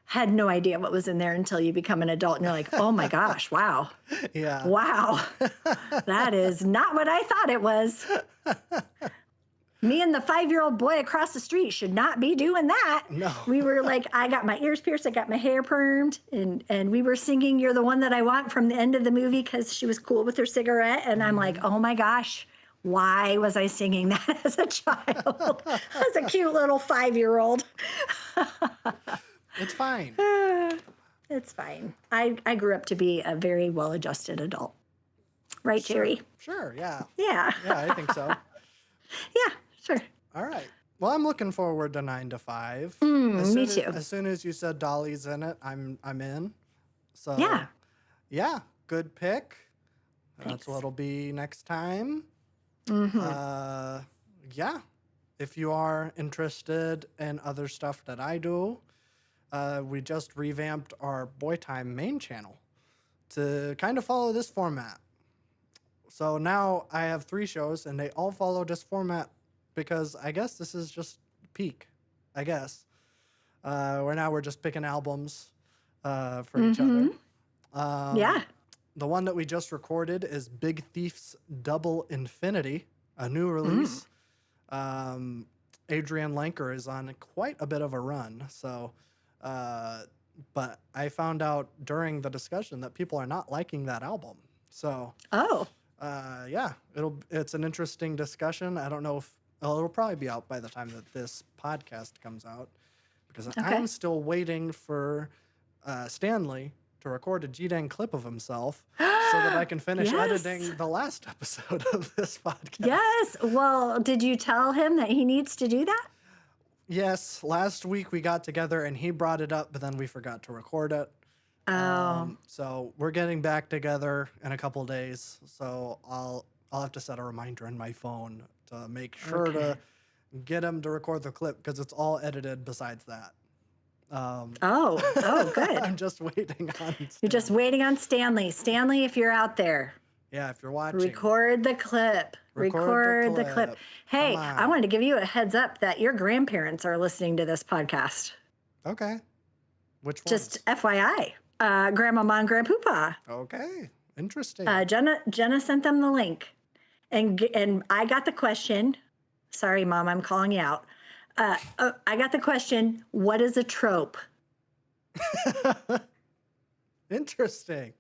had no idea what was in there until you become an adult and you're like, oh my gosh, wow. Yeah. Wow. That is not what I thought it was. Me and the 5-year-old boy across the street should not be doing that. No. We were like, I got my ears pierced, I got my hair permed, and we were singing "You're the One That I Want" from the end of the movie because she was cool with her cigarette. And I'm like, oh my gosh, why was I singing that as a child? As a cute little 5-year-old. It's fine. It's fine. I grew up to be a very well-adjusted adult. Right, Jerry? Sure, yeah. Yeah. Yeah, I think so. Yeah, sure. All right. Well, I'm looking forward to 9 to 5. Me too. As soon as you said Dolly's in it, I'm in. So Yeah. yeah, good pick. Thanks. That's what'll be next time. Yeah. If you are interested in other stuff that I do, we just revamped our Boy Time main channel to kind of follow this format. So now I have 3 shows and they all follow this format because I guess this is just peak, I guess. We're just picking albums for each other. Yeah. The one that we just recorded is Big Thief's Double Infinity, a new release. Adrian Lenker is on quite a bit of a run. So, but I found out during the discussion that people are not liking that album. So, Oh. yeah, it's an interesting discussion. I don't know if it'll probably be out by the time that this podcast comes out, because I'm still waiting for Stanley to record a G-Dang clip of himself so that I can finish Yes. editing the last episode of this podcast. Yes. Well, did you tell him that he needs to do that? Yes, last week we got together and he brought it up, but then we forgot to record it. So we're getting back together in a couple days. So I'll have to set a reminder in my phone to make sure to get him to record the clip because it's all edited besides that. Oh, good. I'm just waiting on. You're just waiting on Stanley. Stanley, if you're out there, Yeah, if you're watching. record the clip. Record the the clip. clip. Hey, Come on. I wanted to give you a heads up that your grandparents are listening to this podcast. Okay. Which one? Just FYI, Grandmama and Grandpapa. Okay. Interesting. Jenna sent them the link, and I got the question. Sorry, Mom, I'm calling you out. I got the question. What is a trope? Interesting.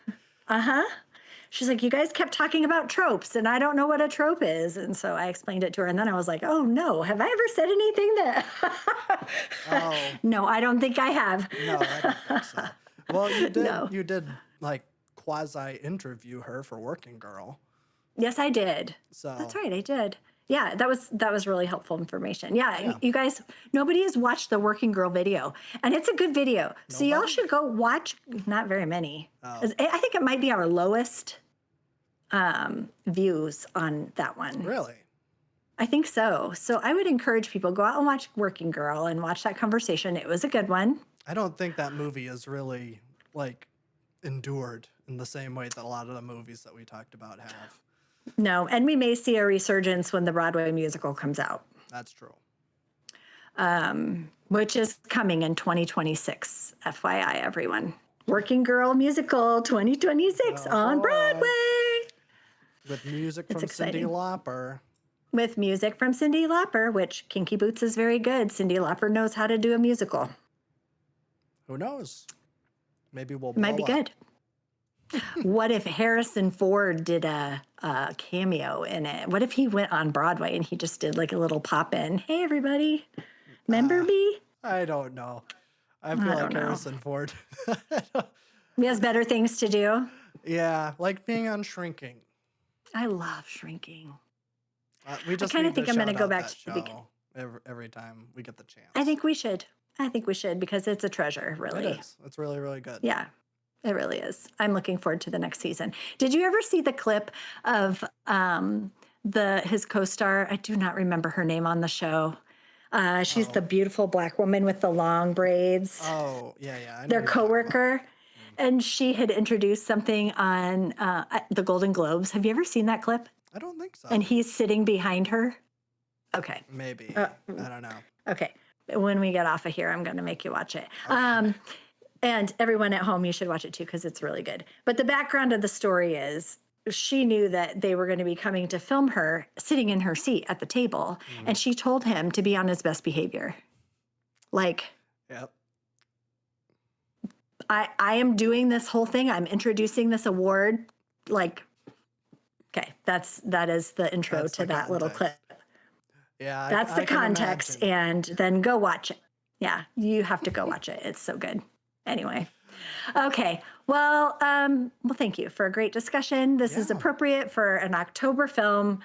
she's like, you guys kept talking about tropes and I don't know what a trope is. And so I explained it to her. And then I was like, oh no, have I ever said anything that? Oh, No, I don't think I have. no, I don't think so. Well, No. you did like quasi interview her for Working Girl. Yes, I did. That's So, right, I did. Yeah, that was really helpful information. Yeah, yeah. you guys, nobody has watched the Working Girl video, and it's a good video. So y'all Nobody? should go watch. Not very many. Oh, I think it might be our lowest views on that one. really? I think so. So I would encourage people go out and watch Working Girl and watch that conversation. It was a good one. I don't think that movie is really like endured in the same way that a lot of the movies that we talked about have. No, and we may see a resurgence when the Broadway musical comes out, That's true. which is coming in 2026. FYI, everyone. Working Girl musical 2026 Oh on boy. Broadway With music It's from Cyndi exciting. Lauper. with music from Cyndi Lauper, which Kinky Boots is very good. Cyndi Lauper knows how to do a musical. Who knows? Maybe we'll Might be blow up. good. What if Harrison Ford did a cameo in it? What if he went on Broadway and he just did like a little pop in? Hey, everybody, remember me? I don't know. I feel I like don't know. Harrison Ford. He has better things to do. Yeah, like being on Shrinking. I love Shrinking. We just kinda need think to I'm gonna shout go out back that to the show every time we get the chance. I think we should. Because it's a treasure, really. It is. It's really, really good. Yeah, it really is. I'm looking forward to the next season. Did you ever see the clip of his co-star? I do not remember her name on the show. She's the beautiful black woman with the long braids. Oh, yeah, yeah. I know Their who you're talking about. coworker, and she had introduced something on the Golden Globes. Have you ever seen that clip? I don't think so. And he's sitting behind her. Okay. Maybe. Uh, I don't know. Okay. When we get off of here, I'm going to make you watch it. And everyone at home, you should watch it too because it's really good. But the background of the story is she knew that they were going to be coming to film her sitting in her seat at the table. And she told him to be on his best behavior. Like, Yep. I am doing this whole thing. I'm introducing this award. Like, okay, that is the intro That's to the that little clip. context. Yeah. That's the I can context, imagine. and then go watch it. Yeah, you have to go watch it. It's so good. Anyway, okay. Well, thank you for a great discussion. This is Yeah. appropriate for an October film.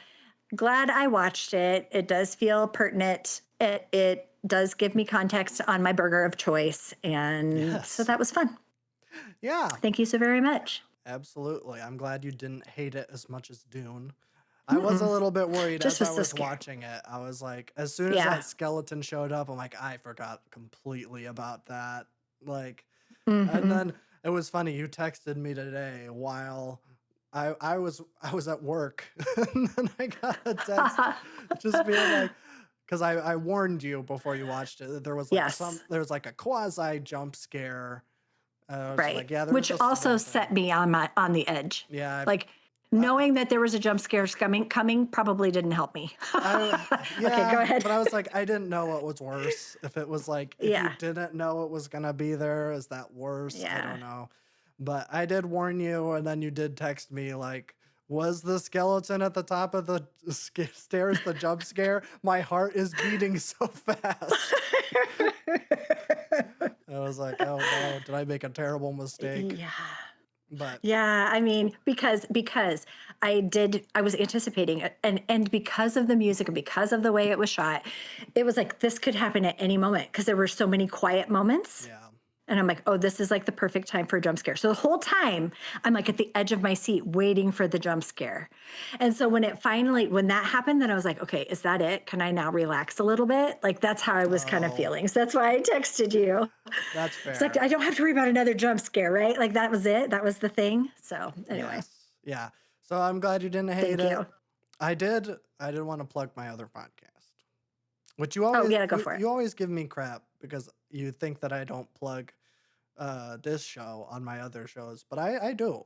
Glad I watched it. It does feel pertinent. It does give me context on my burger of choice, and Yes. so that was fun. Yeah, Thank you so very much. absolutely. I'm glad you didn't hate it as much as Dune. I was a little bit worried Just as was I so was scared. watching it. I was like, as soon as Yeah. that skeleton showed up, I'm like, I forgot completely about that. Like, Mhm. and then it was funny. You texted me today while I was at work, and then I got a text just being like, because I warned you before you watched it that there was like Yes. there was like a quasi jump scare. I was Right. like, yeah, there was Which just also one set thing. me on the edge. Yeah, Like knowing that there was a jump scare coming probably didn't help me. yeah, go ahead. but I was like, I didn't know what was worse. If it was like, if you Yeah. didn't know it was gonna be there, is that worse? I Yeah. don't know. But I did warn you, and then you did text me like, was the skeleton at the top of the stairs the jump scare? My heart is beating so fast. I was like, oh no, did I make a terrible mistake? Yeah. But Yeah, I mean, because I was anticipating it, and because of the music and because of the way it was shot, it was like this could happen at any moment because there were so many quiet moments. yeah, And I'm like, oh, this is like the perfect time for a jump scare. So the whole time I'm like at the edge of my seat waiting for the jump scare. And so when that happened, then I was like, okay, is that it? Can I now relax a little bit? Like that's how I was kind of Oh. feeling. So that's why I texted you. that's fair. It's like, I don't have to worry about another jump scare, right? Like that was it. That was the thing. So anyway, Yes. Yeah. So I'm glad you didn't hate thank it. you. I did want to plug my other podcast, which you Oh, always yeah, go for it. you always give me crap because you think that I don't plug this show on my other shows, but I do.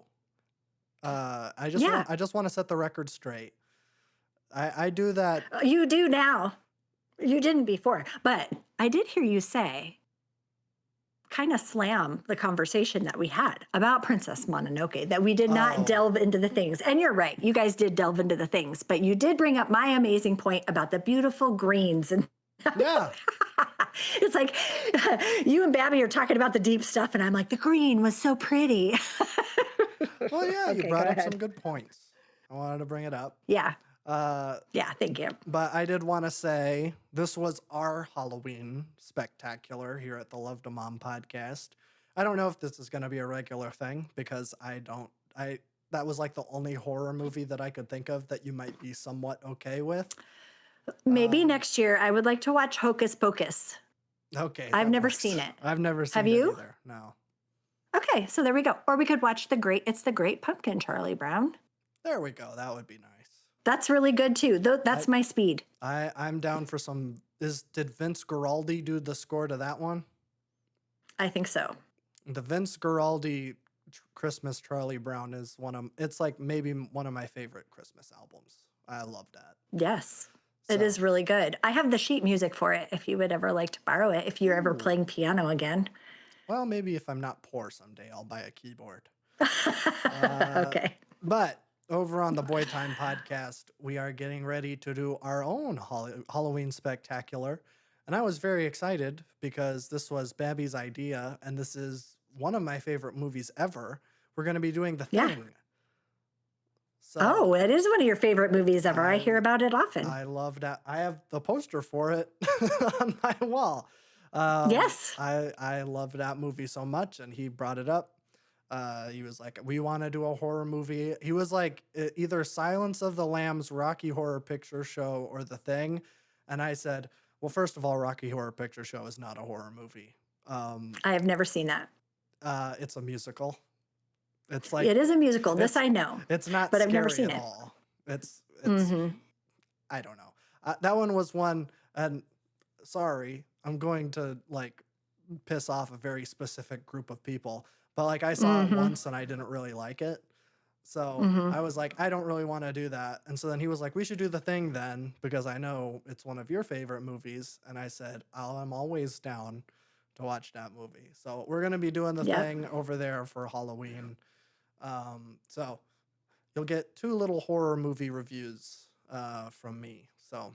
I Yeah. just want to set the record straight. I do that. You do now. You didn't before. But I did hear you say, kind of slam the conversation that we had about Princess Mononoke, that we did not Oh, delve into the things. And you're right, you guys did delve into the things, but you did bring up my amazing point about the beautiful greens. And yeah. it's like you and Babby are talking about the deep stuff, and I'm like, the green was so pretty. Well, yeah, you Okay, go brought up some ahead. good points. I wanted to bring it up. Yeah, Uh, yeah, thank you. but I did want to say this was our Halloween spectacular here at the Love to Mom podcast. I don't know if this is going to be a regular thing because that was like the only horror movie that I could think of that you might be somewhat okay with. Maybe Um, next year I would like to watch Hocus Pocus. okay, I've that never works. seen it. I've never Have seen it you? either. No. Okay, so there we go. Or we could watch It's the Great Pumpkin, Charlie Brown. There we go. That would be nice. That's really good too. I That's my speed. I'm down for some. Did Vince Guaraldi do the score to that one? I think so. The Vince Guaraldi Christmas Charlie Brown is it's like maybe one of my favorite Christmas albums. I love that. Yes, it So, is really good. I have the sheet music for it if you would ever like to borrow it, if you're ever ooh. playing piano again. Well, maybe if I'm not poor someday, I'll buy a keyboard. Uh, Okay. but over on the Boy Time podcast, we are getting ready to do our own Halloween spectacular. And I was very excited because this was Babby's idea, and this is one of my favorite movies ever. We're going to be doing The Yeah. Thing. So Oh, it is one of your favorite movies ever. I I hear about it often. I love that. I have the poster for it on my wall. Um, Yes. I love that movie so much, and he brought it up. He was like, "We want to do a horror movie." He was like, Either Silence of the Lambs, Rocky Horror Picture Show, or The Thing." And I said, "Well, first of all, Rocky Horror Picture Show is not a horror movie. Um, I have never seen that. it's a musical. It's like It is a musical. This it's I know, it's not but I've never scary seen at it. all. It's Hmm. I don't know. That one was one, and sorry, I'm going to like piss off a very specific group of people, but like I saw it Hmm. once and I didn't really like it. So Hmm. I was like, I don't really want to do that. And so then he was like, we should do The Thing then, because I know it's one of your favorite movies. And I said, I'm always down to watch that movie. So we're going to be doing The Yep. Thing over there for Halloween. So you'll get 2 little horror movie reviews from me. So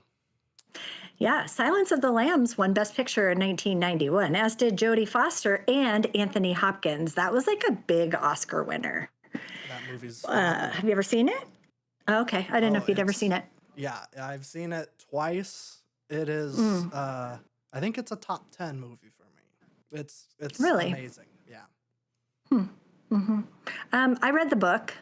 Yeah, Silence of the Lambs won Best Picture in 1991, as did Jodie Foster and Anthony Hopkins. That was like a big Oscar winner. that movie's phenomenal. Have you ever seen it? Okay, I didn't know Oh, if you'd ever seen it. yeah, I've seen it twice. It is Mm, I think it's a top 10 movie for me. It's really? amazing. Yeah. Hmm. Hmm. I read the book.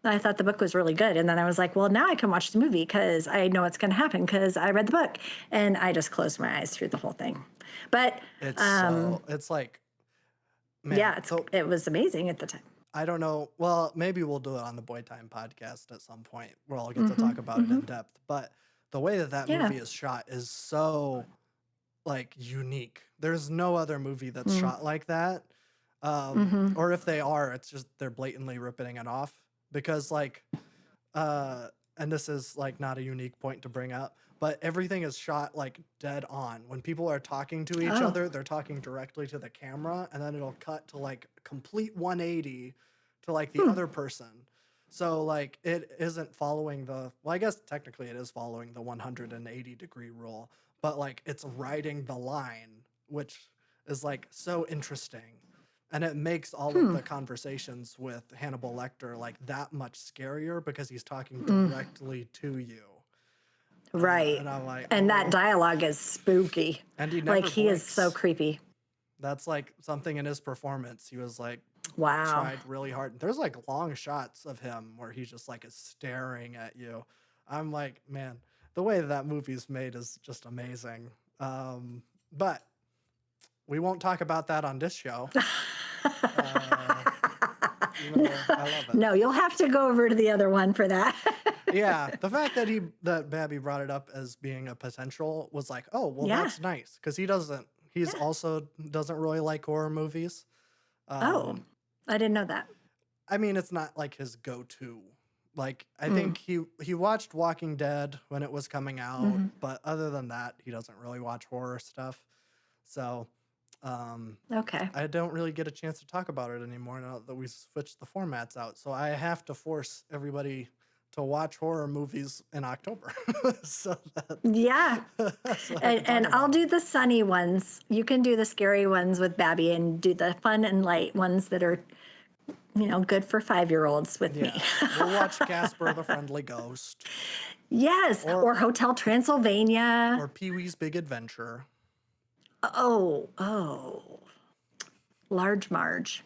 I thought the book was really good. And then I was like, well, now I can watch the movie because I know what's going to happen because I read the book. And I just closed my eyes through the whole thing. But It's like, man, yeah, so it was amazing at the time. I don't know. Well, maybe we'll do it on the Boy Time podcast at some point where I'll get to Hmm. talk about it Hmm. in depth. But the way that Yeah. movie is shot is so like unique. There's no other movie that's Mm. shot like that. Hmm. Or if they are, it's just they're blatantly ripping it off because like and this is like not a unique point to bring up, but everything is shot like dead on. When people are talking to each Oh. other, they're talking directly to the camera and then it'll cut to like complete 180 to like the Hmm. other person. So like it isn't following well, I guess technically it is following the 180-degree rule, but like it's riding the line, which is like so interesting. And it makes all of Hmm. the conversations with Hannibal Lecter like that much scarier because he's talking Mm. directly to you. Right. And I'm like, And that oh, dialogue is spooky. and he Like never he is so blinks. creepy. That's like something in his performance. He was like Wow. tried really hard. There's like long shots of him where he just like is staring at you. I'm like, man, the way that movie's made is just amazing. But we won't talk about that on this show. Uh, even though I love it. No, you'll have to go over to the other one for that. Yeah, the fact that Babby brought it up as being a potential was like, oh, well, Yeah. that's nice because he's Yeah. also doesn't really like horror movies. Oh, Um, I didn't know that. I mean, it's not like his go-to. Like, I Mm. think he watched Walking Dead when it was coming out, Hmm. but other than that, he doesn't really watch horror stuff. So, Okay. I don't really get a chance to talk about it anymore now that we switched the formats out. So I have to force everybody to watch horror movies in October so that Yeah. so I can And talk I'll about do them. the sunny ones. You can do the scary ones with Babby and do the fun and light ones that are, good for 5-year-olds with me. Yeah, we'll watch Casper the Friendly Ghost Yes. or Or Hotel Transylvania. Pee Wee's Big Adventure. Oh, Large Marge.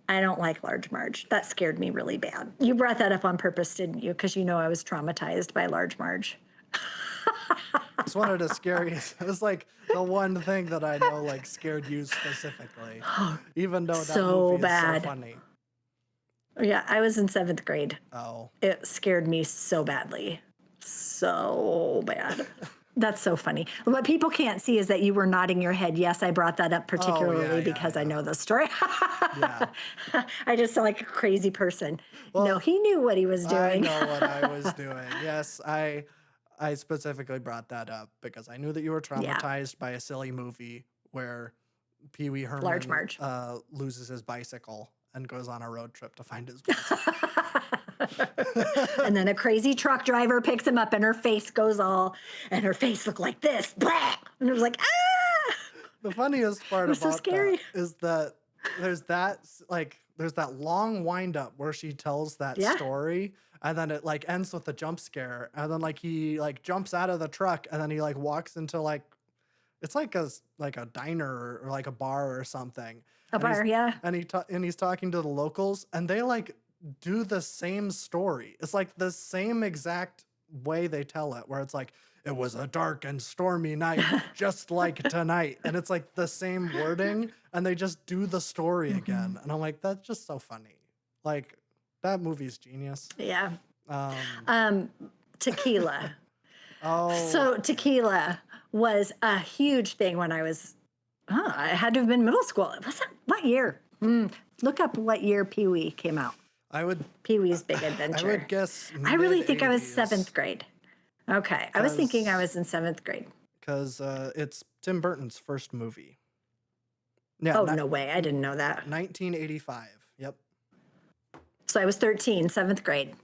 I don't like Large Marge. That scared me really bad. You brought that up on purpose, didn't you? Because I was traumatized by Large Marge. It's one of the scariest. It was like the one thing that I know like scared you specifically, even though that So movie is so bad. funny. Yeah, I was in 7th grade. Oh, It scared me so badly. So bad. That's so funny. What people can't see is that you were nodding your head. Yes, I brought that up oh particularly because I know the story. yeah. I just sound like a crazy person. No, Well, he knew what he was I doing. know what I was doing. Yes, I specifically brought that up because I knew that you were Yeah, traumatized by a silly movie where Pee Wee Large Herman Marge. loses his bicycle and goes on a road trip to find his bicycle. And then a crazy truck driver picks him up and her face goes and her face looked like this. Blah! And it was like, ah! The funniest part It was so about that scary. is that there's that long wind up where she tells that Yeah. story and then it like ends with a jump scare and then like he like jumps out of the truck and then he like walks into like it's like a diner or like a bar or something A and he's bar, yeah. and he's talking to the locals and they like do the same story. It's like the same exact way they tell it where it's like it was a dark and stormy night just like tonight and it's like the same wording and they just do the story again and I'm like that's just so funny. Like that movie's genius. Yeah. um Tequila. oh So tequila was a huge thing when I had to have been middle school. What year? Look up what year Pee Wee came out. I would Pee Wee's Big I Adventure. would guess I really mid think I was 80s 7th grade. Okay. I was thinking I because was in 7th grade. it's Tim Burton's first movie. Yeah, Oh, no way. I didn't know that. 1985. Yep. So I was 13, 7th grade.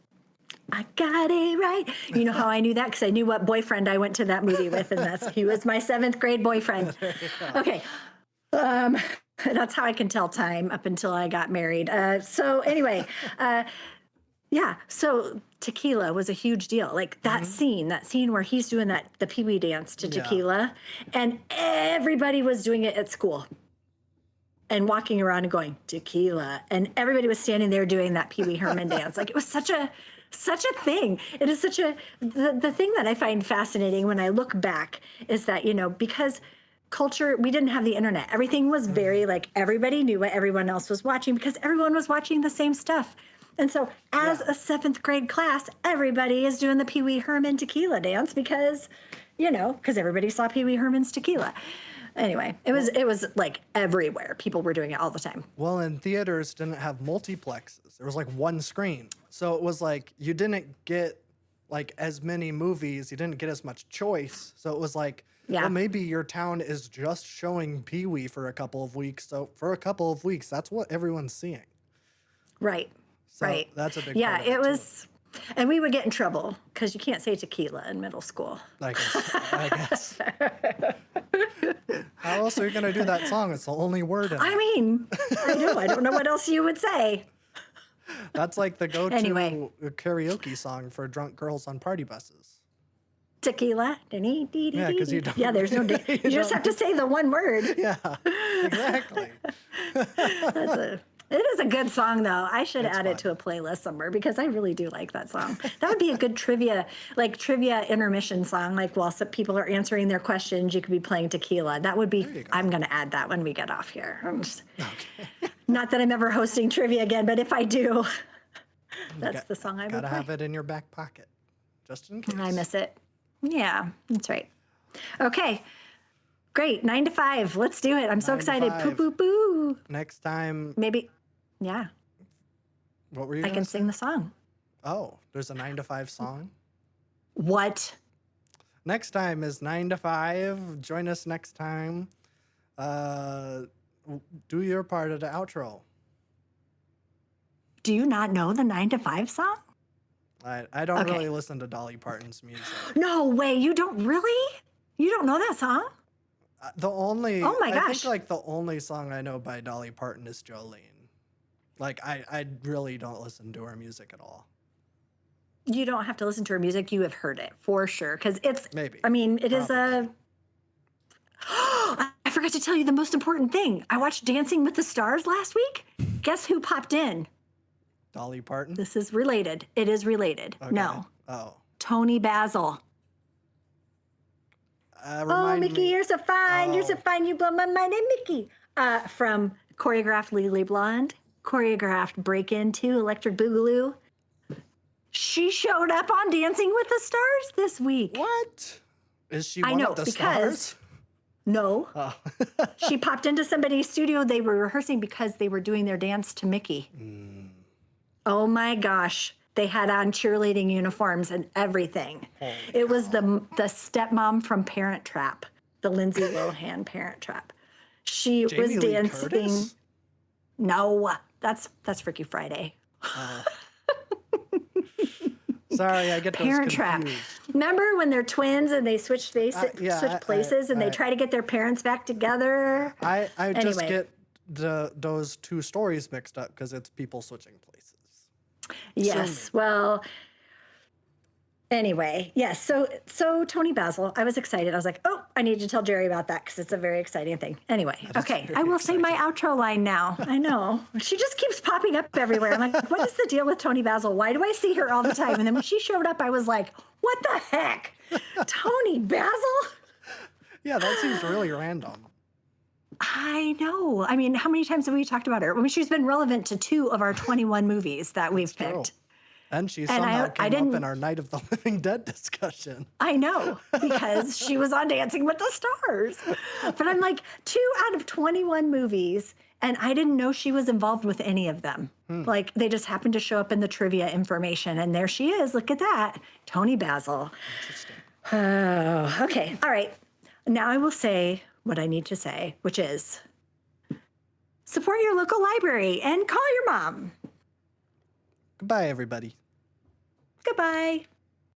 I got it right. You know how I knew that? Because I knew what boyfriend I went to that movie with, and he was my 7th grade boyfriend. Okay. That's how I can tell time up until I got married. So anyway, yeah. So tequila was a huge deal. Like that scene where he's doing the Pee Wee dance to Yeah. tequila, and everybody was doing it at school and walking around and going tequila, and everybody was standing there doing that Pee Wee Herman dance. Like it was such a thing. It is such the thing that I find fascinating when I look back is that because culture, we didn't have the internet. Everything was very like everybody knew what everyone else was watching because everyone was watching the same stuff. And so as Yeah. a 7th grade class, everybody is doing the Pee Wee Herman tequila dance because everybody saw Pee Wee Herman's tequila. Anyway, it was like everywhere. People were doing it all the time. Well, and theaters didn't have multiplexes. There was like one screen. So it was like you didn't get like as many movies, you didn't get as much choice. So it was like, Yeah. well, maybe your town is just showing Pee Wee for a couple of weeks. So for a couple of weeks, that's what everyone's seeing. Right. So Right. that's a big Yeah, part of it too. was, and we would get in trouble because you can't say tequila in middle school. I guess. How else are you gonna do that song? It's the only word in I it. mean, I don't know what else you would say. That's like the go-to Anyway. karaoke song for drunk girls on party buses. Tequila. Yeah, 'cause you don't- Yeah, there's no. you You just have to say the one word. Yeah, exactly. It is a good song, though. I should It's add it to a playlist somewhere because I really do like that song. That would be a good trivia intermission song. Like while some people are answering their questions, you could be playing tequila. That would be. you go. I'm going to add that when we get off here. Not that I'm ever hosting trivia again, but if I do, that's the song I would Gotta play. have it in your back pocket, just in case. I miss it. Yeah, that's right. Okay. Great. 9 to 5. Let's do it. I'm so 9 to excited. 5. Poo, poo, poo. Next time, Maybe. Yeah, what were you I gonna can say? sing the song. Oh, there's a 9 to 5 song. What? Next time is 9 to 5. Join us next time. Uh, do your part of the outro. Do you not know the 9 to 5 song? I don't Okay. really listen to Dolly Parton's music. No way. You don't really? You don't know that song? The only Oh my I think gosh. like the only song I know by Dolly Parton is Jolene. Like I really don't listen to her music at all. You don't have to listen to her music. You have heard it for sure. Because it's, Maybe. I mean, it is Probably. I forgot to tell you the most important thing. I watched Dancing with the Stars last week. Guess who popped in? Dolly Parton? This is related. It is related. Okay. No. Oh. Tony Basil. Oh, Remind Mickey, me. you're so fine. You're so Oh. fine. You blow my mind. And Mickey. From choreographed Legally Blonde, choreographed Break Into Electric Boogaloo. She showed up on Dancing with the Stars this week. What? Is she I one know, of the because- stars? No. Oh. She popped into somebody's studio. They were rehearsing because they were doing their dance to Mickey. Oh my gosh. They had on cheerleading uniforms and everything. Holy It was the stepmom from Parent Trap, the Lindsay Lohan Parent Trap. She was Jamie Lee dancing. Curtis? No, that's Freaky Friday. Oh. Sorry, I get those Parent Trap. confused. Remember when they're twins and they switch yeah, switch places and they I- try to get their parents back together? I just Anyway. get those two stories mixed up because it's people switching places. Yes. Well, anyway, yes. So Tony Basil, I was excited. I was like, oh, I need to tell Jerry about that because it's a very exciting thing. Anyway, okay, very I will say my outro line now. I know. She just keeps popping up everywhere. I'm like, what is the deal with Tony Basil? Why do I see her all the time? And then when she showed up, I was like, what the heck? Tony Basil? Yeah, that seems really random. I know. I mean, how many times have we talked about her? I mean, she's been relevant to 2 of our 21 movies that we've True. picked. And she I somehow came up didn't- in our Night of the Living Dead discussion. I know, because she was on Dancing with the Stars. But I'm like, 2 out of 21 movies, and I didn't know she was involved with any of them. Like, they just happened to show up in the trivia information, and there she is. Look at that. Tony Basil. Interesting. Oh, okay. All right. Now I will say what I need to say, which is support your local library and call your mom. Goodbye, everybody. Goodbye.